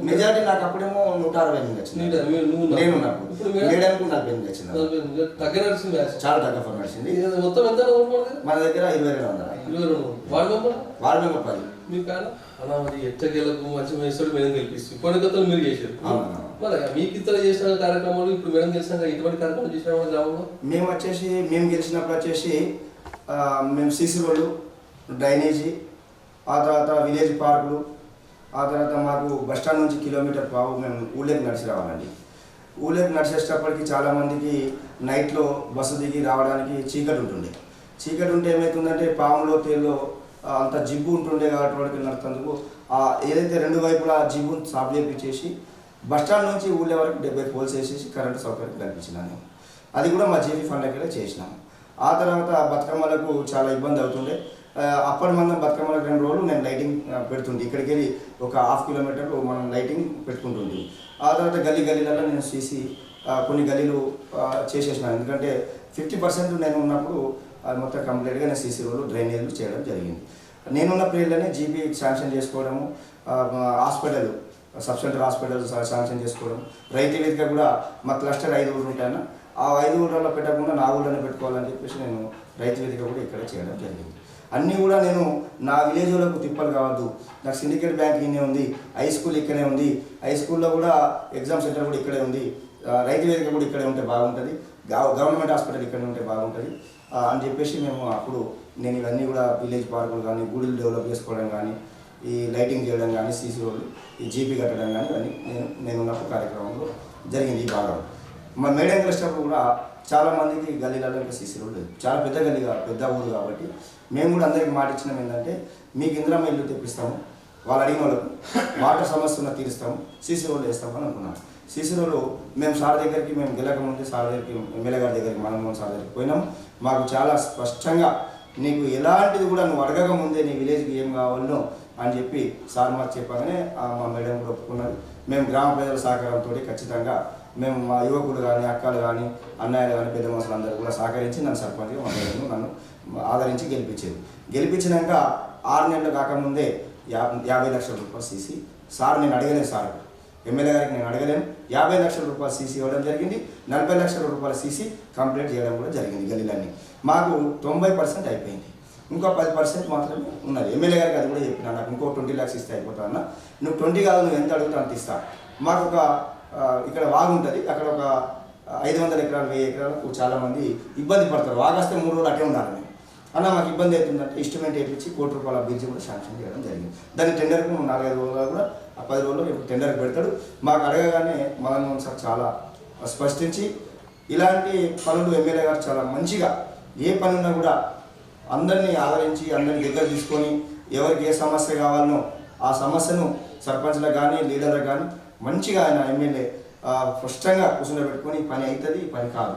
మెజార్టీ నాకు అప్పుడేమో 168 వచ్చింది. నేను మేడానికి 40 వచ్చింది, చాలా తగ్గ ఫోన్ నడిచింది. మన దగ్గర 22 వార్డు మెంబర్ 10. ఎట్టగేలకు మంచి మేస్తాడు మేడం గెలిపిస్తుంది. కొన్ని గతంలో మీరు చేశారు, మరి మీకు ఇతర చేసిన కార్యక్రమాలు ఇప్పుడు మేడం గెలిచినాక ఎటువంటి కార్యక్రమాలు చేసిన గ్రామంలో? మేము గెలిచినప్పుడు వచ్చేసి మేము సీసీ రోడ్లు, డ్రైనేజీ, ఆ తర్వాత విలేజ్ పార్కులు, ఆ తర్వాత మాకు బస్టాండ్ నుంచి కిలోమీటర్ పావు మేము ఊళ్ళోకి నడిచి రావాలండి. ఊళ్ళోకి నడిచేటప్పటికి చాలామందికి నైట్లో బస్సు దిగి రావడానికి చీకటి ఉంటుండే. చీకటి ఉంటే ఏమవుతుందంటే పాములో తేల్లో అంత జిబ్బు ఉంటుండే కాబట్టి వాడికి నడుతుందుకు ఏదైతే 2 వైపులా జిబ్బును సాఫ్ చేపించేసి బస్టాండ్ నుంచి ఊళ్ళో వరకు 70 పోల్స్ వేసేసి కరెంటు సౌకర్యం కల్పించినాను. అది కూడా మా జీబీ ఫండ్లకి చేసినాము. ఆ తర్వాత బతుకమ్మలకు చాలా ఇబ్బంది అవుతుండే. అప్పటి మనం బతుకమ్మలకు 2 రోజులు నేను లైటింగ్ పెడుతుండే. ఇక్కడికి వెళ్ళి ఒక 1/2 కిలోమీటర్ మనం లైటింగ్ పెట్టుకుంటుంది. ఆ తర్వాత గల్లీలలో నేను చేసి కొన్ని గల్లీలు చేసేసినాను. ఎందుకంటే 50% నేను ఉన్నప్పుడు అది మొత్తం కంప్లీట్గా నేను సీసీ రోడ్లు, డ్రైనేజీలు చేయడం జరిగింది. నేనున్న పీరియడ్లోనే జీబీ శాంక్షన్ చేసుకోవడము, hospital, sub centre hospital sanction చేసుకోవడం, రైతు వేదిక కూడా మా క్లస్టర్ 5 ఊళ్ళు ఉంటాయన్న, ఆ 5 ఊళ్ళలో పెట్టకుండా నా ఊళ్ళోనే పెట్టుకోవాలని చెప్పేసి నేను రైతు వేదిక కూడా ఇక్కడ చేయడం జరిగింది. అన్నీ కూడా నేను నా విలేజ్లకు తిప్పలు కావద్దు, నాకు సిండికేట్ బ్యాంక్ ఇక్కడే ఉంది, హై స్కూల్ ఇక్కడే ఉంది, హై స్కూల్లో కూడా ఎగ్జామ్ సెంటర్ కూడా ఇక్కడే ఉంది, రైతు వేదిక కూడా ఇక్కడే ఉంటే బాగుంటుంది, గవర్నమెంట్ హాస్పిటల్ ఇక్కడే ఉంటే బాగుంటుంది అని చెప్పేసి మేము అప్పుడు నేను ఇవన్నీ కూడా విలేజ్ పార్కులు కానీ, గుడులు డెవలప్ చేసుకోవడం కానీ, ఈ లైటింగ్ చేయడం కానీ, సీసీ రోడ్లు, ఈ జీపీ కట్టడం కానీ ఇవన్నీ నేనున్నప్పుడు కార్యక్రమంలో జరిగింది. ఈ భాగం మా మేడం కలిసినప్పుడు కూడా చాలామందికి గల్లీలలో ఇంకా సీసీ రోడ్డు లేదు, చాలా పెద్ద గల్లీగా పెద్ద ఊరు కాబట్టి మేము కూడా అందరికీ మాట ఇచ్చినాం ఏంటంటే మీకు ఇందిరమ్మ ఇల్లు తెప్పిస్తాము, వాళ్ళు అడిగిన వాళ్ళకు వాటర్ సమస్యను తీరుస్తాము, సీసీ రోడ్లు వేస్తామని అనుకున్నాం. సీసీ రోడ్లు మేము సార్ దగ్గరికి, మేము గెలకముందే సార్ దగ్గరికి, ఎమ్మెల్యే గారి దగ్గరికి, మనం సార్ దగ్గరికి పోయినాం. మాకు చాలా స్పష్టంగా నీకు ఎలాంటిది కూడా నువ్వు అడగక ముందే నీ విలేజ్కి ఏం కావాలనో అని చెప్పి సార్ మాకు చెప్పగానే మా మేడం కూడా ఒప్పుకున్నది. మేము గ్రామ ప్రజల సహకారంతో ఖచ్చితంగా మేము మా యువకులు కానీ, అక్కలు కానీ, అన్నయ్యలు కానీ, పెద్ద మనుషులు అందరూ కూడా సహకరించి నన్ను సర్పంచ్గా మా మేడం నన్ను ఆదరించి గెలిపించేది. గెలిపించినాక 6 నెలలు కాకముందే 50 లక్షల రూపాయలు సీసీ సార్ నేను అడగలేదు. సార్ ఎమ్మెల్యే గారికి నేను అడగలేను. 50 లక్షల రూపాయలు సీసీ ఇవ్వడం జరిగింది. 40 లక్షల రూపాయల సీసీ కంప్లీట్ చేయడం కూడా జరిగింది. గల్లీలన్నీ మాకు 90% అయిపోయింది. ఇంకో 10% మాత్రమే ఉన్నది. ఎమ్మెల్యే గారికి అది కూడా చెప్పినా, నాకు ఇంకో 20 lakhs ఇస్తే అయిపోతా అన్న. నువ్వు 20 కాదు, నువ్వు ఎంత అడుగుతా అంత ఇస్తా. మాకు ఒక ఇక్కడ వాగు ఉంటుంది, అక్కడ ఒక 500 ఎకరాలు 1000 ఎకరాలకు చాలామంది ఇబ్బంది పడతారు. వాగు వస్తే 3 రోజులు అటే ఉండాలి. మేము అన్న మాకు ఇబ్బంది అవుతుందంటే ఇన్స్ట్రుమెంట్ వేయించి ₹1 కోటి బ్రిడ్జ్ కూడా శాంక్షన్ చేయడం జరిగింది. దాని టెండర్కు 4-5 రోజులు కూడా 10 రోజుల్లో ఇప్పుడు టెండర్కి పెడతాడు. మాకు అడగగానే మదన్మోహన్ సార్ చాలా స్పష్టించి ఇలాంటి పనులు ఎమ్మెల్యే గారు చాలా మంచిగా ఏ పని ఉన్నా కూడా అందరినీ ఆదరించి అందరినీ దగ్గర తీసుకొని ఎవరికి ఏ సమస్య కావాలనో ఆ సమస్యను సర్పంచ్లకు కానీ లీడర్లకు కానీ మంచిగా ఆయన ఎమ్మెల్యే స్పష్టంగా కూర్చోబెట్టుకొని పని అవుతుంది, పని కాదు,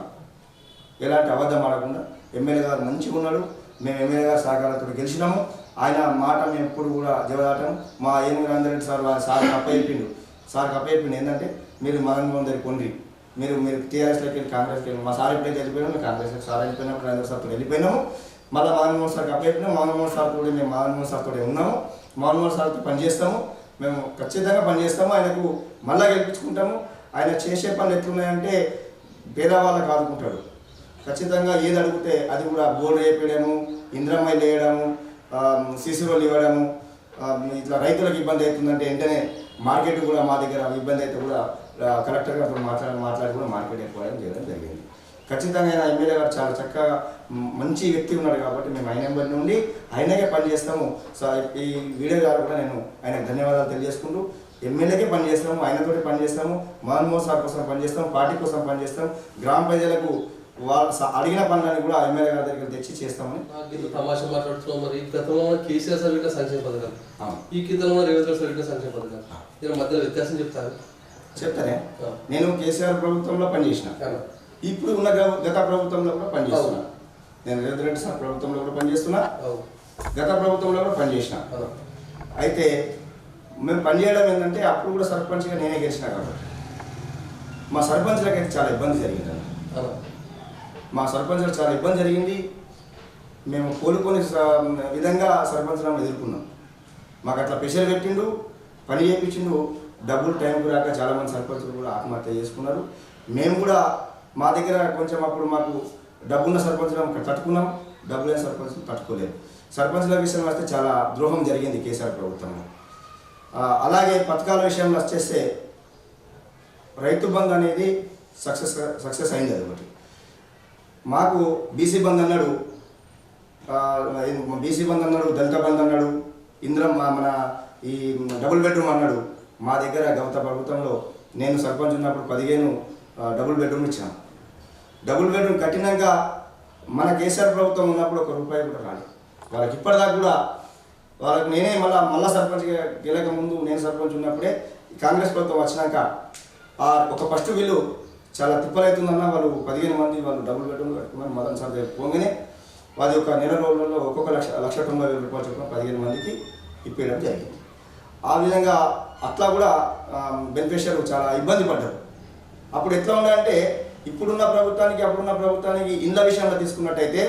ఎలాంటి అబద్ధం ఆడకుండా ఎమ్మెల్యే గారు మంచిగా ఉన్నాడు. మేము ఎమ్మెల్యే గారు సహకారంతో గెలిచినాము. ఆయన మాట మేము ఎప్పుడు కూడా జవదాటం. మా ఏనుగు అందరెడ్డి సార్కి అప్పచెప్పిండు ఏంటంటే మీరు మదన్మోహన్ దగ్గర కొండ్రి, మీరు టీఆర్ఎస్లోకి వెళ్ళి కాంగ్రెస్కి వెళ్ళి, మా సార్ ఎప్పుడైతే వెళ్ళిపోయినాము కాంగ్రెస్ సార్ వెళ్ళిపోయినప్పుడు నరేంద్ర సార్తో వెళ్ళిపోయినాము. మళ్ళీ మదన్మోహన్ సార్కి అప్పచెప్పినాము. మదన్మోహన్ సార్ కూడా మేము మదన్మోహన్ సార్తో ఉన్నాము. మదన్మోహన్ సార్తో పనిచేస్తాము, మేము ఖచ్చితంగా పనిచేస్తాము. ఆయనకు మళ్ళా గెలిపించుకుంటాము. ఆయన చేసే పనులు ఎట్లున్నాయంటే పేదవాళ్ళకు ఆదుకుంటాడు. ఖచ్చితంగా ఏది అడిగితే అది కూడా బోర్డు వేయడము, ఇంద్రమ్మాయిలు వేయడము, సీసీ రోడ్లు ఇవ్వడము, ఇట్లా రైతులకు ఇబ్బంది అవుతుందంటే వెంటనే మార్కెట్ కూడా మా దగ్గర ఇబ్బంది అయితే కూడా కలెక్టర్ గారితో మాట్లాడి కూడా మార్కెట్ ఎక్కువడం చేయడం జరిగింది. ఖచ్చితంగా ఆయన ఎమ్మెల్యే గారు చాలా చక్కగా మంచి వ్యక్తి ఉన్నాడు కాబట్టి మేము ఆయన నెంబర్ నుండి ఆయనకే పనిచేస్తాము. ఈ వీడియో ద్వారా కూడా నేను ఆయనకు ధన్యవాదాలు తెలియజేసుకుంటూ ఎమ్మెల్యేకే పనిచేస్తాము, ఆయనతోటి పనిచేస్తాము, మదన్మోహన్ సార్ కోసం పనిచేస్తాం, పార్టీ కోసం పనిచేస్తాం, గ్రామ ప్రజలకు వాళ్ళు అడిగిన పనులని కూడా ఎమ్మెల్యే గారి దగ్గర తెచ్చి చేస్తామని. తమాషా మాట్లాడుతున్నాం. మరి ఈ గతంలో కేసీఆర్ సార్ పెట్టిన సంక్షేమ పథకాలు, ఈ గతంలో రేవంత్ రెడ్డి సార్ పెట్టిన సంక్షేమ పథకాలు, దీని మధ్యలో వ్యత్యాసం చెప్తానే. నేను కేసీఆర్ ప్రభుత్వంలో పనిచేసిన, ఇప్పుడు ఉన్న గత ప్రభుత్వంలో కూడా పనిచేస్తున్నా. నేను రేవంత్ రెడ్డి సార్ ప్రభుత్వంలో కూడా పనిచేస్తున్నా, గత ప్రభుత్వంలో కూడా పనిచేసిన. అయితే మేము పనిచేయడం ఏంటంటే అప్పుడు కూడా సర్పంచ్గా నేనే గెలిచిన కాబట్టి మా సర్పంచ్లకైతే చాలా ఇబ్బంది జరిగింది. మా సర్పంచ్లకు చాలా ఇబ్బంది జరిగింది. మేము కోలుకొని విధంగా సర్పంచ్లను ఎదుర్కొన్నాం. మాకు అట్లా ప్రెషర్ పెట్టిండు, పని చేయించిండు. డబ్బులు టైంకు రాక చాలామంది సర్పంచులు కూడా ఆత్మహత్య చేసుకున్నారు. మేము కూడా మా దగ్గర కొంచెం అప్పుడు మాకు డబ్బున్న సర్పంచులను తట్టుకున్నాం, డబ్బు లేని సర్పంచులు తట్టుకోలేదు. సర్పంచుల విషయం వస్తే చాలా ద్రోహం జరిగింది కేసీఆర్ ప్రభుత్వంలో. అలాగే పథకాల విషయంలో వచ్చేస్తే రైతు బంధు అనేది సక్సెస్ అయింది. అది ఒకటి మాకు బీసీ బంధు అన్నాడు, దళిత బంధు అన్నాడు, మన ఈ డబుల్ బెడ్రూమ్ అన్నాడు. మా దగ్గర గత ప్రభుత్వంలో నేను సర్పంచ్ ఉన్నప్పుడు 15 డబుల్ బెడ్రూమ్ ఇచ్చాను. డబుల్ బెడ్రూమ్ కట్టినాక మన కేసీఆర్ ప్రభుత్వం ఉన్నప్పుడు ₹1 కూడా రాలేదు వాళ్ళకి. ఇప్పటిదాకా కూడా వాళ్ళకి నేనే మళ్ళా సర్పంచ్గా గెలక ముందు నేను సర్పంచ్ ఉన్నప్పుడే కాంగ్రెస్ ప్రభుత్వం వచ్చినాక ఒక ఫస్ట్ వీళ్ళు చాలా తిప్పలవుతుందన్న వాళ్ళు 15 మంది వాళ్ళు డబుల్ బెడ్రూమ్ కట్టుకున్నారు. మదన్ సార్ దగ్గర పోగానే వారి ఒక నెల రోజులలో ఒక్కొక్క ₹1,90,000 చొప్పున 15 మందికి ఇప్పేయడం జరిగింది. ఆ విధంగా అట్లా కూడా బెనిఫిషియర్ చాలా ఇబ్బంది పడ్డారు. అప్పుడు ఎట్లా ఉండాలంటే ఇప్పుడున్న ప్రభుత్వానికి అప్పుడున్న ప్రభుత్వానికి ఇళ్ళ విషయంలో తీసుకున్నట్టయితే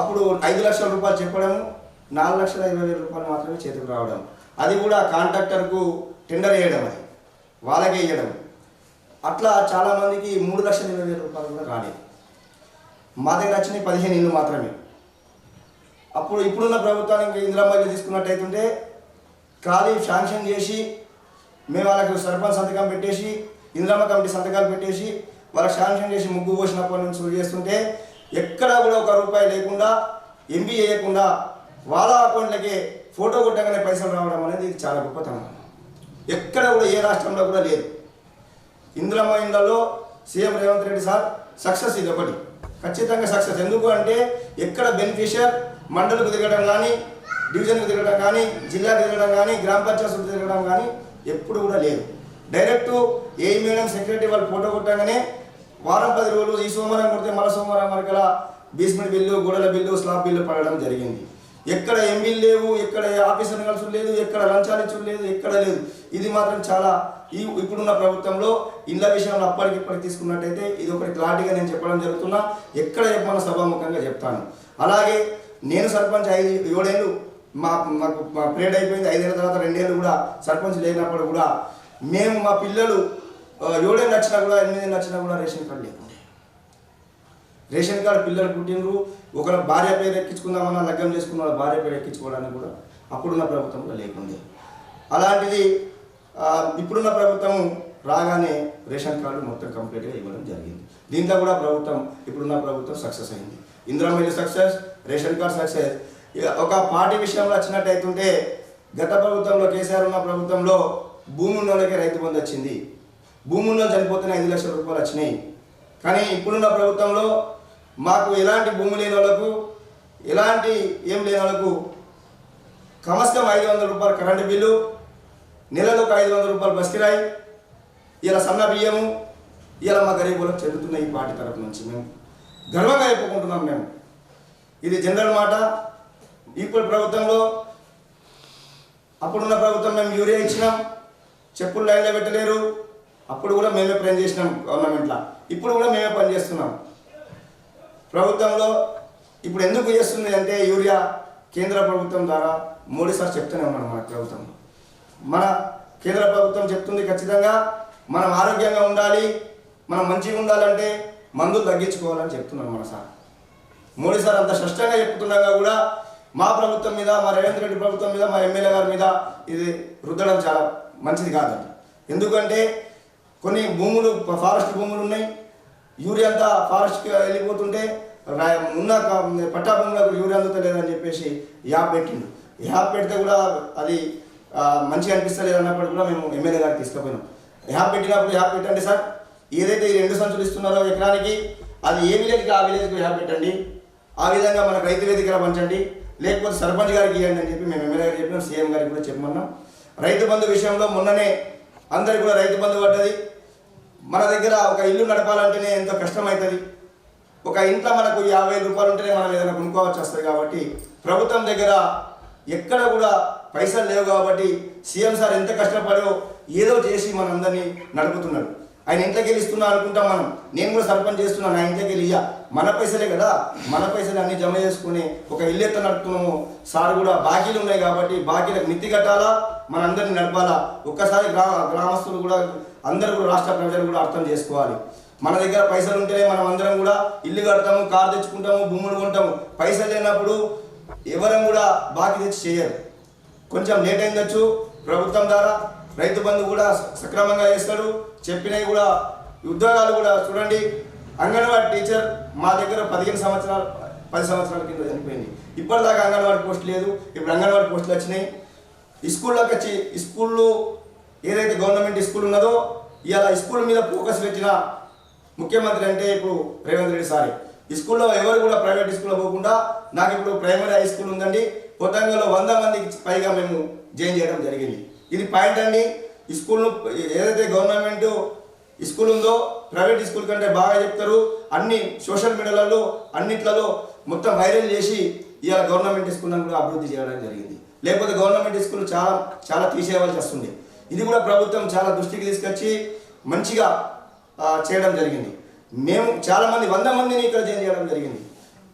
అప్పుడు ₹5 లక్షల చెప్పడము, ₹4,20,000 మాత్రమే చేతికి రావడం, అది కూడా కాంట్రాక్టర్కు టెండర్ వేయడం, అది వాళ్ళకే వేయడం. అట్లా చాలామందికి ₹3,20,000 కూడా రాలేదు. మా దగ్గర వచ్చినాయి 15 ఇళ్ళు మాత్రమే. అప్పుడు ఇప్పుడున్న ప్రభుత్వానికి ఇందిరమ్మ తీసుకున్నట్టయితుంటే ఖాళీ శాంక్షన్ చేసి మేము వాళ్ళకి సర్పంచ్ సంతకం పెట్టేసి ఇందిరమ్మ కమిటీ సంతకాలు పెట్టేసి వాళ్ళకి శాంక్షన్ చేసి ముగ్గు పోసినప్పటి నుంచి శురు చేస్తుంటే ఎక్కడా కూడా ₹1 లేకుండా ఎంబీ చేయకుండా వాళ్ళ అకౌంట్లకే ఫోటో కొట్టగానే పైసలు రావడం అనేది ఇది చాలా గొప్పతనం. ఎక్కడ కూడా ఏ రాష్ట్రంలో కూడా లేదు. ఇందిరమ్మ ఇళ్లలో CM Revanth Reddy sir success, ఇది ఒకటి ఖచ్చితంగా సక్సెస్. ఎందుకు అంటే ఎక్కడ బెనిఫిషియర్ మండలకు తిరగడం కానీ, డివిజన్కి తిరగడం కానీ, జిల్లాకు తిరగడం కానీ, గ్రామ పంచాయతీలకు తిరగడం కానీ ఎప్పుడు కూడా లేదు. డైరెక్టు ఏ మేడం సెక్రటరీ వాళ్ళు ఫోటో కొట్టగానే వారం 10 రోజులు ఈ సోమవారం కొడితే మళ్ళీ సోమవారం వరకలా బేస్మెంట్ బిల్లు, గోడల బిల్లు, స్లాబ్ బిల్లు పడడం జరిగింది. ఎక్కడ ఎంబీలు లేవు, ఎక్కడ ఆఫీసర్ కలుసులు లేదు, ఎక్కడ లంచాలు ఇచ్చులు లేదు, ఎక్కడ లేదు. ఇది మాత్రం చాలా ఇప్పుడున్న ప్రభుత్వంలో ఇళ్ళ విషయంలో అప్పటికిప్పటికి తీసుకున్నట్టయితే ఇది ఒకటి క్లారిటీగా నేను చెప్పడం జరుగుతున్నా. ఎక్కడ చెప్పమన్నా సభాముఖంగా చెప్తాను. అలాగే నేను సర్పంచ్ 7 ఏళ్ళు మా పీరియడ్ అయిపోయింది. 5 ఏళ్ళ తర్వాత 2 ఏళ్ళు కూడా సర్పంచ్ లేనప్పుడు కూడా మేము మా పిల్లలు 7 వచ్చినా కూడా 8 వచ్చినా కూడా రేషన్ కార్డు లేకుండే. రేషన్ కార్డు పిల్లలు పుట్టినరు, ఒకళ్ళ భార్య పేరు ఎక్కించుకుందామన్నా లగ్గం చేసుకున్న వాళ్ళ భార్య పేరు ఎక్కించుకోవడానికి కూడా అప్పుడున్న ప్రభుత్వంలో లేకుండే. అలాంటిది ఇప్పుడున్న ప్రభుత్వం రాగానే రేషన్ కార్డు మొత్తం కంప్లీట్గా ఇవ్వడం జరిగింది. దీంట్లో కూడా ఇప్పుడున్న ప్రభుత్వం సక్సెస్ అయింది. ఇందిరమ్మ ఇల్లు సక్సెస్, రేషన్ కార్డు సక్సెస్. ఒక పార్టీ విషయంలో వచ్చినట్టయితుంటే గత ప్రభుత్వంలో కేసీఆర్ ఉన్న ప్రభుత్వంలో భూమి ఉన్న వాళ్ళకే రైతు బంధు వచ్చింది. భూమి ఉన్న చనిపోతేనే 5 లక్షల రూపాయలు వచ్చినాయి. కానీ ఇప్పుడున్న ప్రభుత్వంలో మాకు ఎలాంటి భూమి లేని వాళ్ళకు, ఎలాంటి ఏం లేని వాళ్ళకు కమస్కం 500 రూపాయలు కరెంటు బిల్లు, నెలకు 500 రూపాయలు బస్ కిరాయి, ఇలా సన్న బియ్యము, ఇలా మా గరీబులకు చెందుతున్న ఈ పార్టీ తరఫు నుంచి మేము గర్వంగా చెప్పుకుంటున్నాం. మేము ఇది జనరల్ మాట. ఇప్పుడు ప్రభుత్వంలో అప్పుడున్న ప్రభుత్వం మేము యూరియా ఇచ్చినాం, చెప్పులు లైన్లో పెట్టలేరు. అప్పుడు కూడా మేమే పని చేసినాం గవర్నమెంట్లో, ఇప్పుడు కూడా మేమే పని చేస్తున్నాం ప్రభుత్వంలో. ఇప్పుడు ఎందుకు చేస్తుంది అంటే యూరియా కేంద్ర ప్రభుత్వం ద్వారా మోడీ సార్ చెప్తూనే ఉన్నాడు. మన ప్రభుత్వంలో మన కేంద్ర ప్రభుత్వం చెప్తుంది ఖచ్చితంగా మనం ఆరోగ్యంగా ఉండాలి, మనం మంచిగా ఉండాలంటే మందులు తగ్గించుకోవాలని చెప్తున్నాడు మన సార్. మోడీ సార్ అంత స్పష్టంగా చెప్తున్నాగా కూడా మా ప్రభుత్వం మీద, మా రేవంత్ రెడ్డి ప్రభుత్వం మీద, మా ఎమ్మెల్యే గారి మీద ఇది రుద్దడం చాలా మంచిది కాదండి. ఎందుకంటే కొన్ని భూములు ఫారెస్ట్ భూములు ఉన్నాయి, యూరియా అంతా ఫారెస్ట్కి వెళ్ళిపోతుంటే ఉన్న పట్టా భూములకు యూరియా అందుతలేదని చెప్పేసి యాప్ పెట్టిండు. యాప్ పెడితే కూడా అది మంచిగా అనిపిస్తలేదు అన్నప్పుడు కూడా మేము ఎమ్మెల్యే గారికి తీసుకుపోయినాం. యాప్ పెట్టినప్పుడు యాప్ పెట్టండి సార్, ఏదైతే ఈ 2 సంచులు ఇస్తున్నారో ఎకరానికి అది ఏ విలేజ్కి ఆ విలేజ్కి యాప్ పెట్టండి, ఆ విధంగా మనకు రైతు వేదికగా పంచండి, లేకపోతే సర్పంచ్ గారికి ఇవ్వండి అని చెప్పి మేము ఎమ్మెల్యే గారికి చెప్పినాం, సీఎం గారికి కూడా చెప్పమన్నాం. రైతు బంధు విషయంలో మొన్ననే అందరికి కూడా రైతు బంధు పడ్డది. మన దగ్గర ఒక ఇల్లు నడపాలంటేనే ఎంతో కష్టమవుతుంది. ఒక ఇంట్లో మనకు 50,000 రూపాయలు ఉంటేనే మనం ఏదైనా కొనుక్కోవచ్చు వస్తుంది. కాబట్టి ప్రభుత్వం దగ్గర ఎక్కడ కూడా పైసలు లేవు. కాబట్టి సీఎం సార్ ఎంత కష్టపడో ఏదో చేసి మనందరినీ నడుపుతున్నాడు. ఆయన ఇంట్లోకి వెళ్ళి ఇస్తున్నా అనుకుంటాం మనం. నేను కూడా సర్పంచ్ చేస్తున్నాను, నా ఇంట్లోకి వెళ్ళి మన పైసలే కదా, మన పైసలు అన్ని జమ చేసుకుని ఒక ఇల్లు ఎత్త నడుపుతున్నాము. సార్ కూడా బాకీలు ఉన్నాయి కాబట్టి బాకీలకు మిత్తి కట్టాలా, మనందరినీ నడపాలా. ఒక్కసారి గ్రామస్తులు కూడా అందరూ కూడా రాష్ట్ర ప్రజలు కూడా అర్థం చేసుకోవాలి. మన దగ్గర పైసలు ఉంటేనే మనం అందరం కూడా ఇల్లు కడతాము, కారు తెచ్చుకుంటాము, భూములు కొంటాము. పైసలు లేనప్పుడు ఎవరం కూడా బాకీ తెచ్చి చేయరు. కొంచెం లేట్ అయిందచ్చు, ప్రభుత్వం ద్వారా రైతు బంధు కూడా సక్రమంగా చేస్తాడు. చెప్పినవి కూడా ఉద్యోగాలు కూడా చూడండి. అంగన్వాడీ టీచర్ మా దగ్గర 10 సంవత్సరాల కింద చనిపోయింది. ఇప్పటిదాకా అంగన్వాడీ పోస్ట్ లేదు. ఇప్పుడు అంగన్వాడీ పోస్టులు వచ్చినాయి. స్కూల్లోకి వచ్చి స్కూళ్ళు ఏదైతే గవర్నమెంట్ స్కూల్ ఉన్నదో ఇవాళ స్కూల్ మీద ఫోకస్ పెట్టిన ముఖ్యమంత్రి అంటే ఇప్పుడు రేవంత్ రెడ్డి సారే. ఈ స్కూల్లో ఎవరు కూడా ప్రైవేట్ స్కూల్లో పోకుండా నాకు ఇప్పుడు ప్రైమరీ హై స్కూల్ ఉందండి, కొత్తగూడెంలో 100 మందికి పైగా మేము జాయిన్ చేయడం జరిగింది. ఇది పాయింట్ అండి. ఈ స్కూల్ను ఏదైతే గవర్నమెంట్ స్కూల్ ఉందో ప్రైవేట్ స్కూల్ కంటే బాగా చెప్తారు. అన్ని సోషల్ మీడియాలలో అన్నిట్లలో మొత్తం వైరల్ చేసి ఇవాళ గవర్నమెంట్ స్కూల్ని కూడా అభివృద్ధి చేయడం జరిగింది. లేకపోతే గవర్నమెంట్ స్కూల్ చాలా తీసేయవలసి వస్తుంది. ఇది కూడా ప్రభుత్వం చాలా దృష్టికి తీసుకొచ్చి మంచిగా చేయడం జరిగింది. మేము చాలామంది 100 మందిని ఇక్కడ జాయిన్ చేయడం జరిగింది.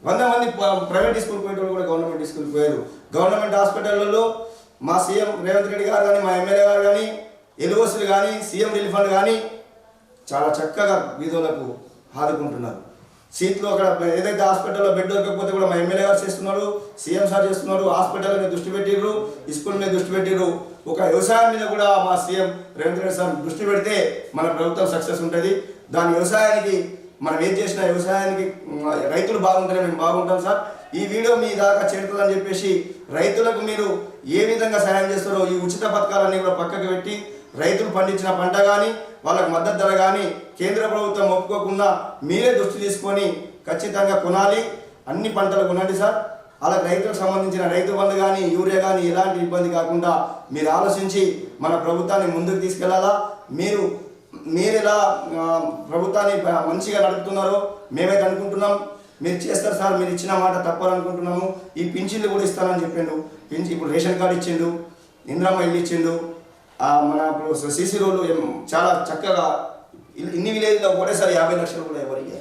100 మంది ప్రైవేట్ స్కూల్ పోయేటోళ్ళు కూడా గవర్నమెంట్ స్కూల్కి పోయారు. గవర్నమెంట్ హాస్పిటల్లో మా సీఎం రేవంత్ రెడ్డి గారు కానీ, మా ఎమ్మెల్యే గారు కానీ, ఎల్ఓసీలు కానీ, సీఎం రిలీఫ్ ఫండ్ కానీ చాలా చక్కగా వీధులకు ఆదుకుంటున్నారు. సీట్లు అక్కడ ఏదైతే హాస్పిటల్లో బెడ్ దొరకకపోతే కూడా మా ఎమ్మెల్యే గారు చేస్తున్నారు, సీఎం సార్ చేస్తున్నారు. హాస్పిటల్ మీద దృష్టి పెట్టిర్రు, స్కూల్ మీద దృష్టి పెట్టిర్రు. ఒక వ్యవసాయం మీద కూడా మా సీఎం రేవంత్ రెడ్డి సార్ దృష్టి పెడితే మన ప్రభుత్వం సక్సెస్ ఉంటుంది. దాని వ్యవసాయానికి మనం ఏం చేసినా వ్యవసాయానికి రైతులు బాగుంటేనే మేము బాగుంటాం సార్. ఈ వీడియో మీ దాకా చేరుతుందని చెప్పేసి రైతులకు మీరు ఏ విధంగా సహాయం చేస్తారో ఈ ఉచిత పథకాలన్నీ కూడా పక్కకు పెట్టి రైతులు పండించిన పంట కానీ వాళ్ళకి మద్దతు ధర కానీ కేంద్ర ప్రభుత్వం ఒప్పుకోకుండా మీరే దృష్టి తీసుకొని ఖచ్చితంగా కొనాలి. అన్ని పంటలు కొనండి సార్. అలా రైతులకు సంబంధించిన రైతు బంధు కానీ యూరియా కానీ ఎలాంటి ఇబ్బంది కాకుండా మీరు ఆలోచించి మన ప్రభుత్వాన్ని ముందుకు తీసుకెళ్లాలా. మీరు ఎలా ప్రభుత్వాన్ని మంచిగా నడుపుతున్నారో మేమైతే అనుకుంటున్నాం. మీరు చేస్తారు సార్, మీరు ఇచ్చిన మాట తప్పాలనుకుంటున్నాము. ఈ పింఛన్లు కూడా ఇస్తానని చెప్పిండు. ఇప్పుడు రేషన్ కార్డు ఇచ్చిండు, ఇందిరమ్మ ఇల్లు ఇచ్చిండు, మన ఇప్పుడు సీసీ రోడ్లు చాలా చక్కగా ఇన్ని విలేజ్లో ఒకటేసారి 50 లక్షలు కూడా ఎవరికి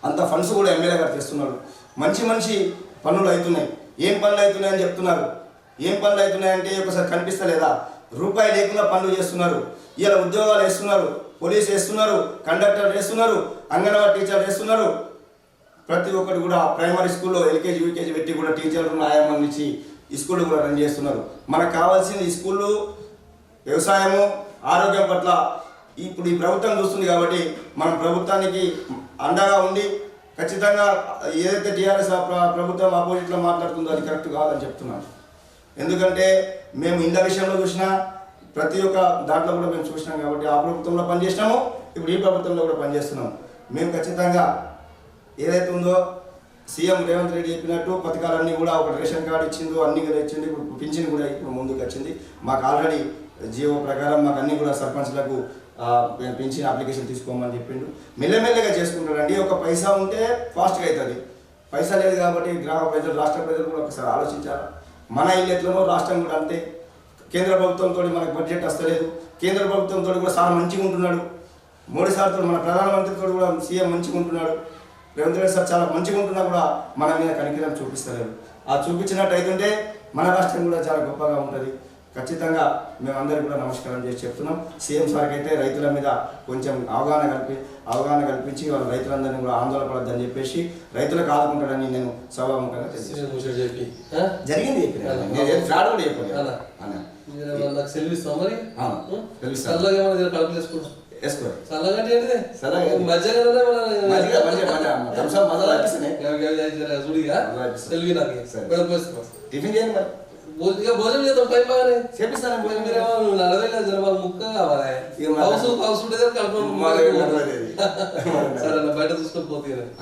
అంత ఫండ్స్ కూడా ఎమ్మెల్యే గారు తెస్తున్నాడు. మంచి పనులు అవుతున్నాయి. ఏం పనులు అవుతున్నాయని చెప్తున్నారు. ఏం పనులు అవుతున్నాయంటే ఒకసారి కనిపిస్తలేదా? రూపాయి లేకుండా పనులు చేస్తున్నారు. ఇలా ఉద్యోగాలు వేస్తున్నారు, పోలీసు వేస్తున్నారు, కండక్టర్ వేస్తున్నారు, అంగన్వాడీ టీచర్ వేస్తున్నారు. ప్రతి ఒక్కటి కూడా ప్రైమరీ స్కూల్లో ఎల్కేజీ యూకేజీ పెట్టి కూడా టీచర్లు న్యాయం ఇచ్చి ఈ స్కూళ్ళు కూడా రన్ చేస్తున్నారు. మనకు కావాల్సింది ఈ స్కూళ్ళు వ్యవసాయము ఆరోగ్యం పట్ల ఇప్పుడు ఈ ప్రభుత్వం చూస్తుంది కాబట్టి మనం ప్రభుత్వానికి అండగా ఉండి ఖచ్చితంగా ఏదైతే టీఆర్ఎస్ ప్రభుత్వం ఆపోజిట్లో మాట్లాడుతుందో అది కరెక్ట్ కాదని చెప్తున్నాను. ఎందుకంటే మేము ఇండ్ల విషయంలో చూసినా ప్రతి ఒక్క దాంట్లో కూడా మేము చూసినాం కాబట్టి ఆ ప్రభుత్వంలో పనిచేసినాము, ఇప్పుడు ఈ ప్రభుత్వంలో కూడా పనిచేస్తున్నాము. మేము ఖచ్చితంగా ఏదైతే ఉందో సీఎం రేవంత్ రెడ్డి చెప్పినట్టు పథకాలన్నీ కూడా ఒక రేషన్ కార్డు ఇచ్చిందో అన్నీ కూడా ఇచ్చింది. ఇప్పుడు పింఛన్ కూడా ఇప్పుడు ముందుకు వచ్చింది. మాకు ఆల్రెడీ జియో ప్రకారం మాకు అన్నీ కూడా సర్పంచ్లకు పింఛన్ అప్లికేషన్ తీసుకోమని చెప్పిండు. మెల్లమెల్లగా చేసుకుంటాడండి. ఒక పైసా ఉంటే ఫాస్ట్గా అవుతుంది. పైసా లేదు కాబట్టి గ్రామ ప్రజలు రాష్ట్ర ప్రజలు కూడా ఒకసారి ఆలోచించాలి. మన ఇల్లు ఎట్లనో రాష్ట్రం కూడా అంతే. కేంద్ర ప్రభుత్వంతో మనకు బడ్జెట్ వస్తలేదు. కేంద్ర ప్రభుత్వంతో కూడా సార్ మంచిగా ఉంటున్నాడు. మోడీ సార్తో మన ప్రధానమంత్రితో కూడా సీఎం మంచిగా ఉంటున్నాడు. రేవంత్ రెడ్డి సార్ చాలా మంచిగా ఉంటున్నా కూడా మన మీద కనికరం చూపిస్తలేరు. ఆ చూపించినట్టు అయితే మన రాష్ట్రం కూడా చాలా గొప్పగా ఉంటుంది. ఖచ్చితంగా మేమందరికీ కూడా నమస్కారం చేసి చెప్తున్నాం. సీఎం సార్కి అయితే రైతుల మీద కొంచెం అవగాహన కల్పించి వాళ్ళ రైతులందరినీ కూడా ఆందోళన పడద్దని చెప్పేసి రైతులకు ఆదుకుంటాడని నేను సభాముఖంగా జరిగింది. ఫ్రాడ్ కూడా చెప్పాను. టిఫిన్ చేయండి మరి. భోజనం చేద్దాం టైం బాగానే చేపిస్తాను. ముక్క కావాలి సరే బయట చూసుకొని పోతే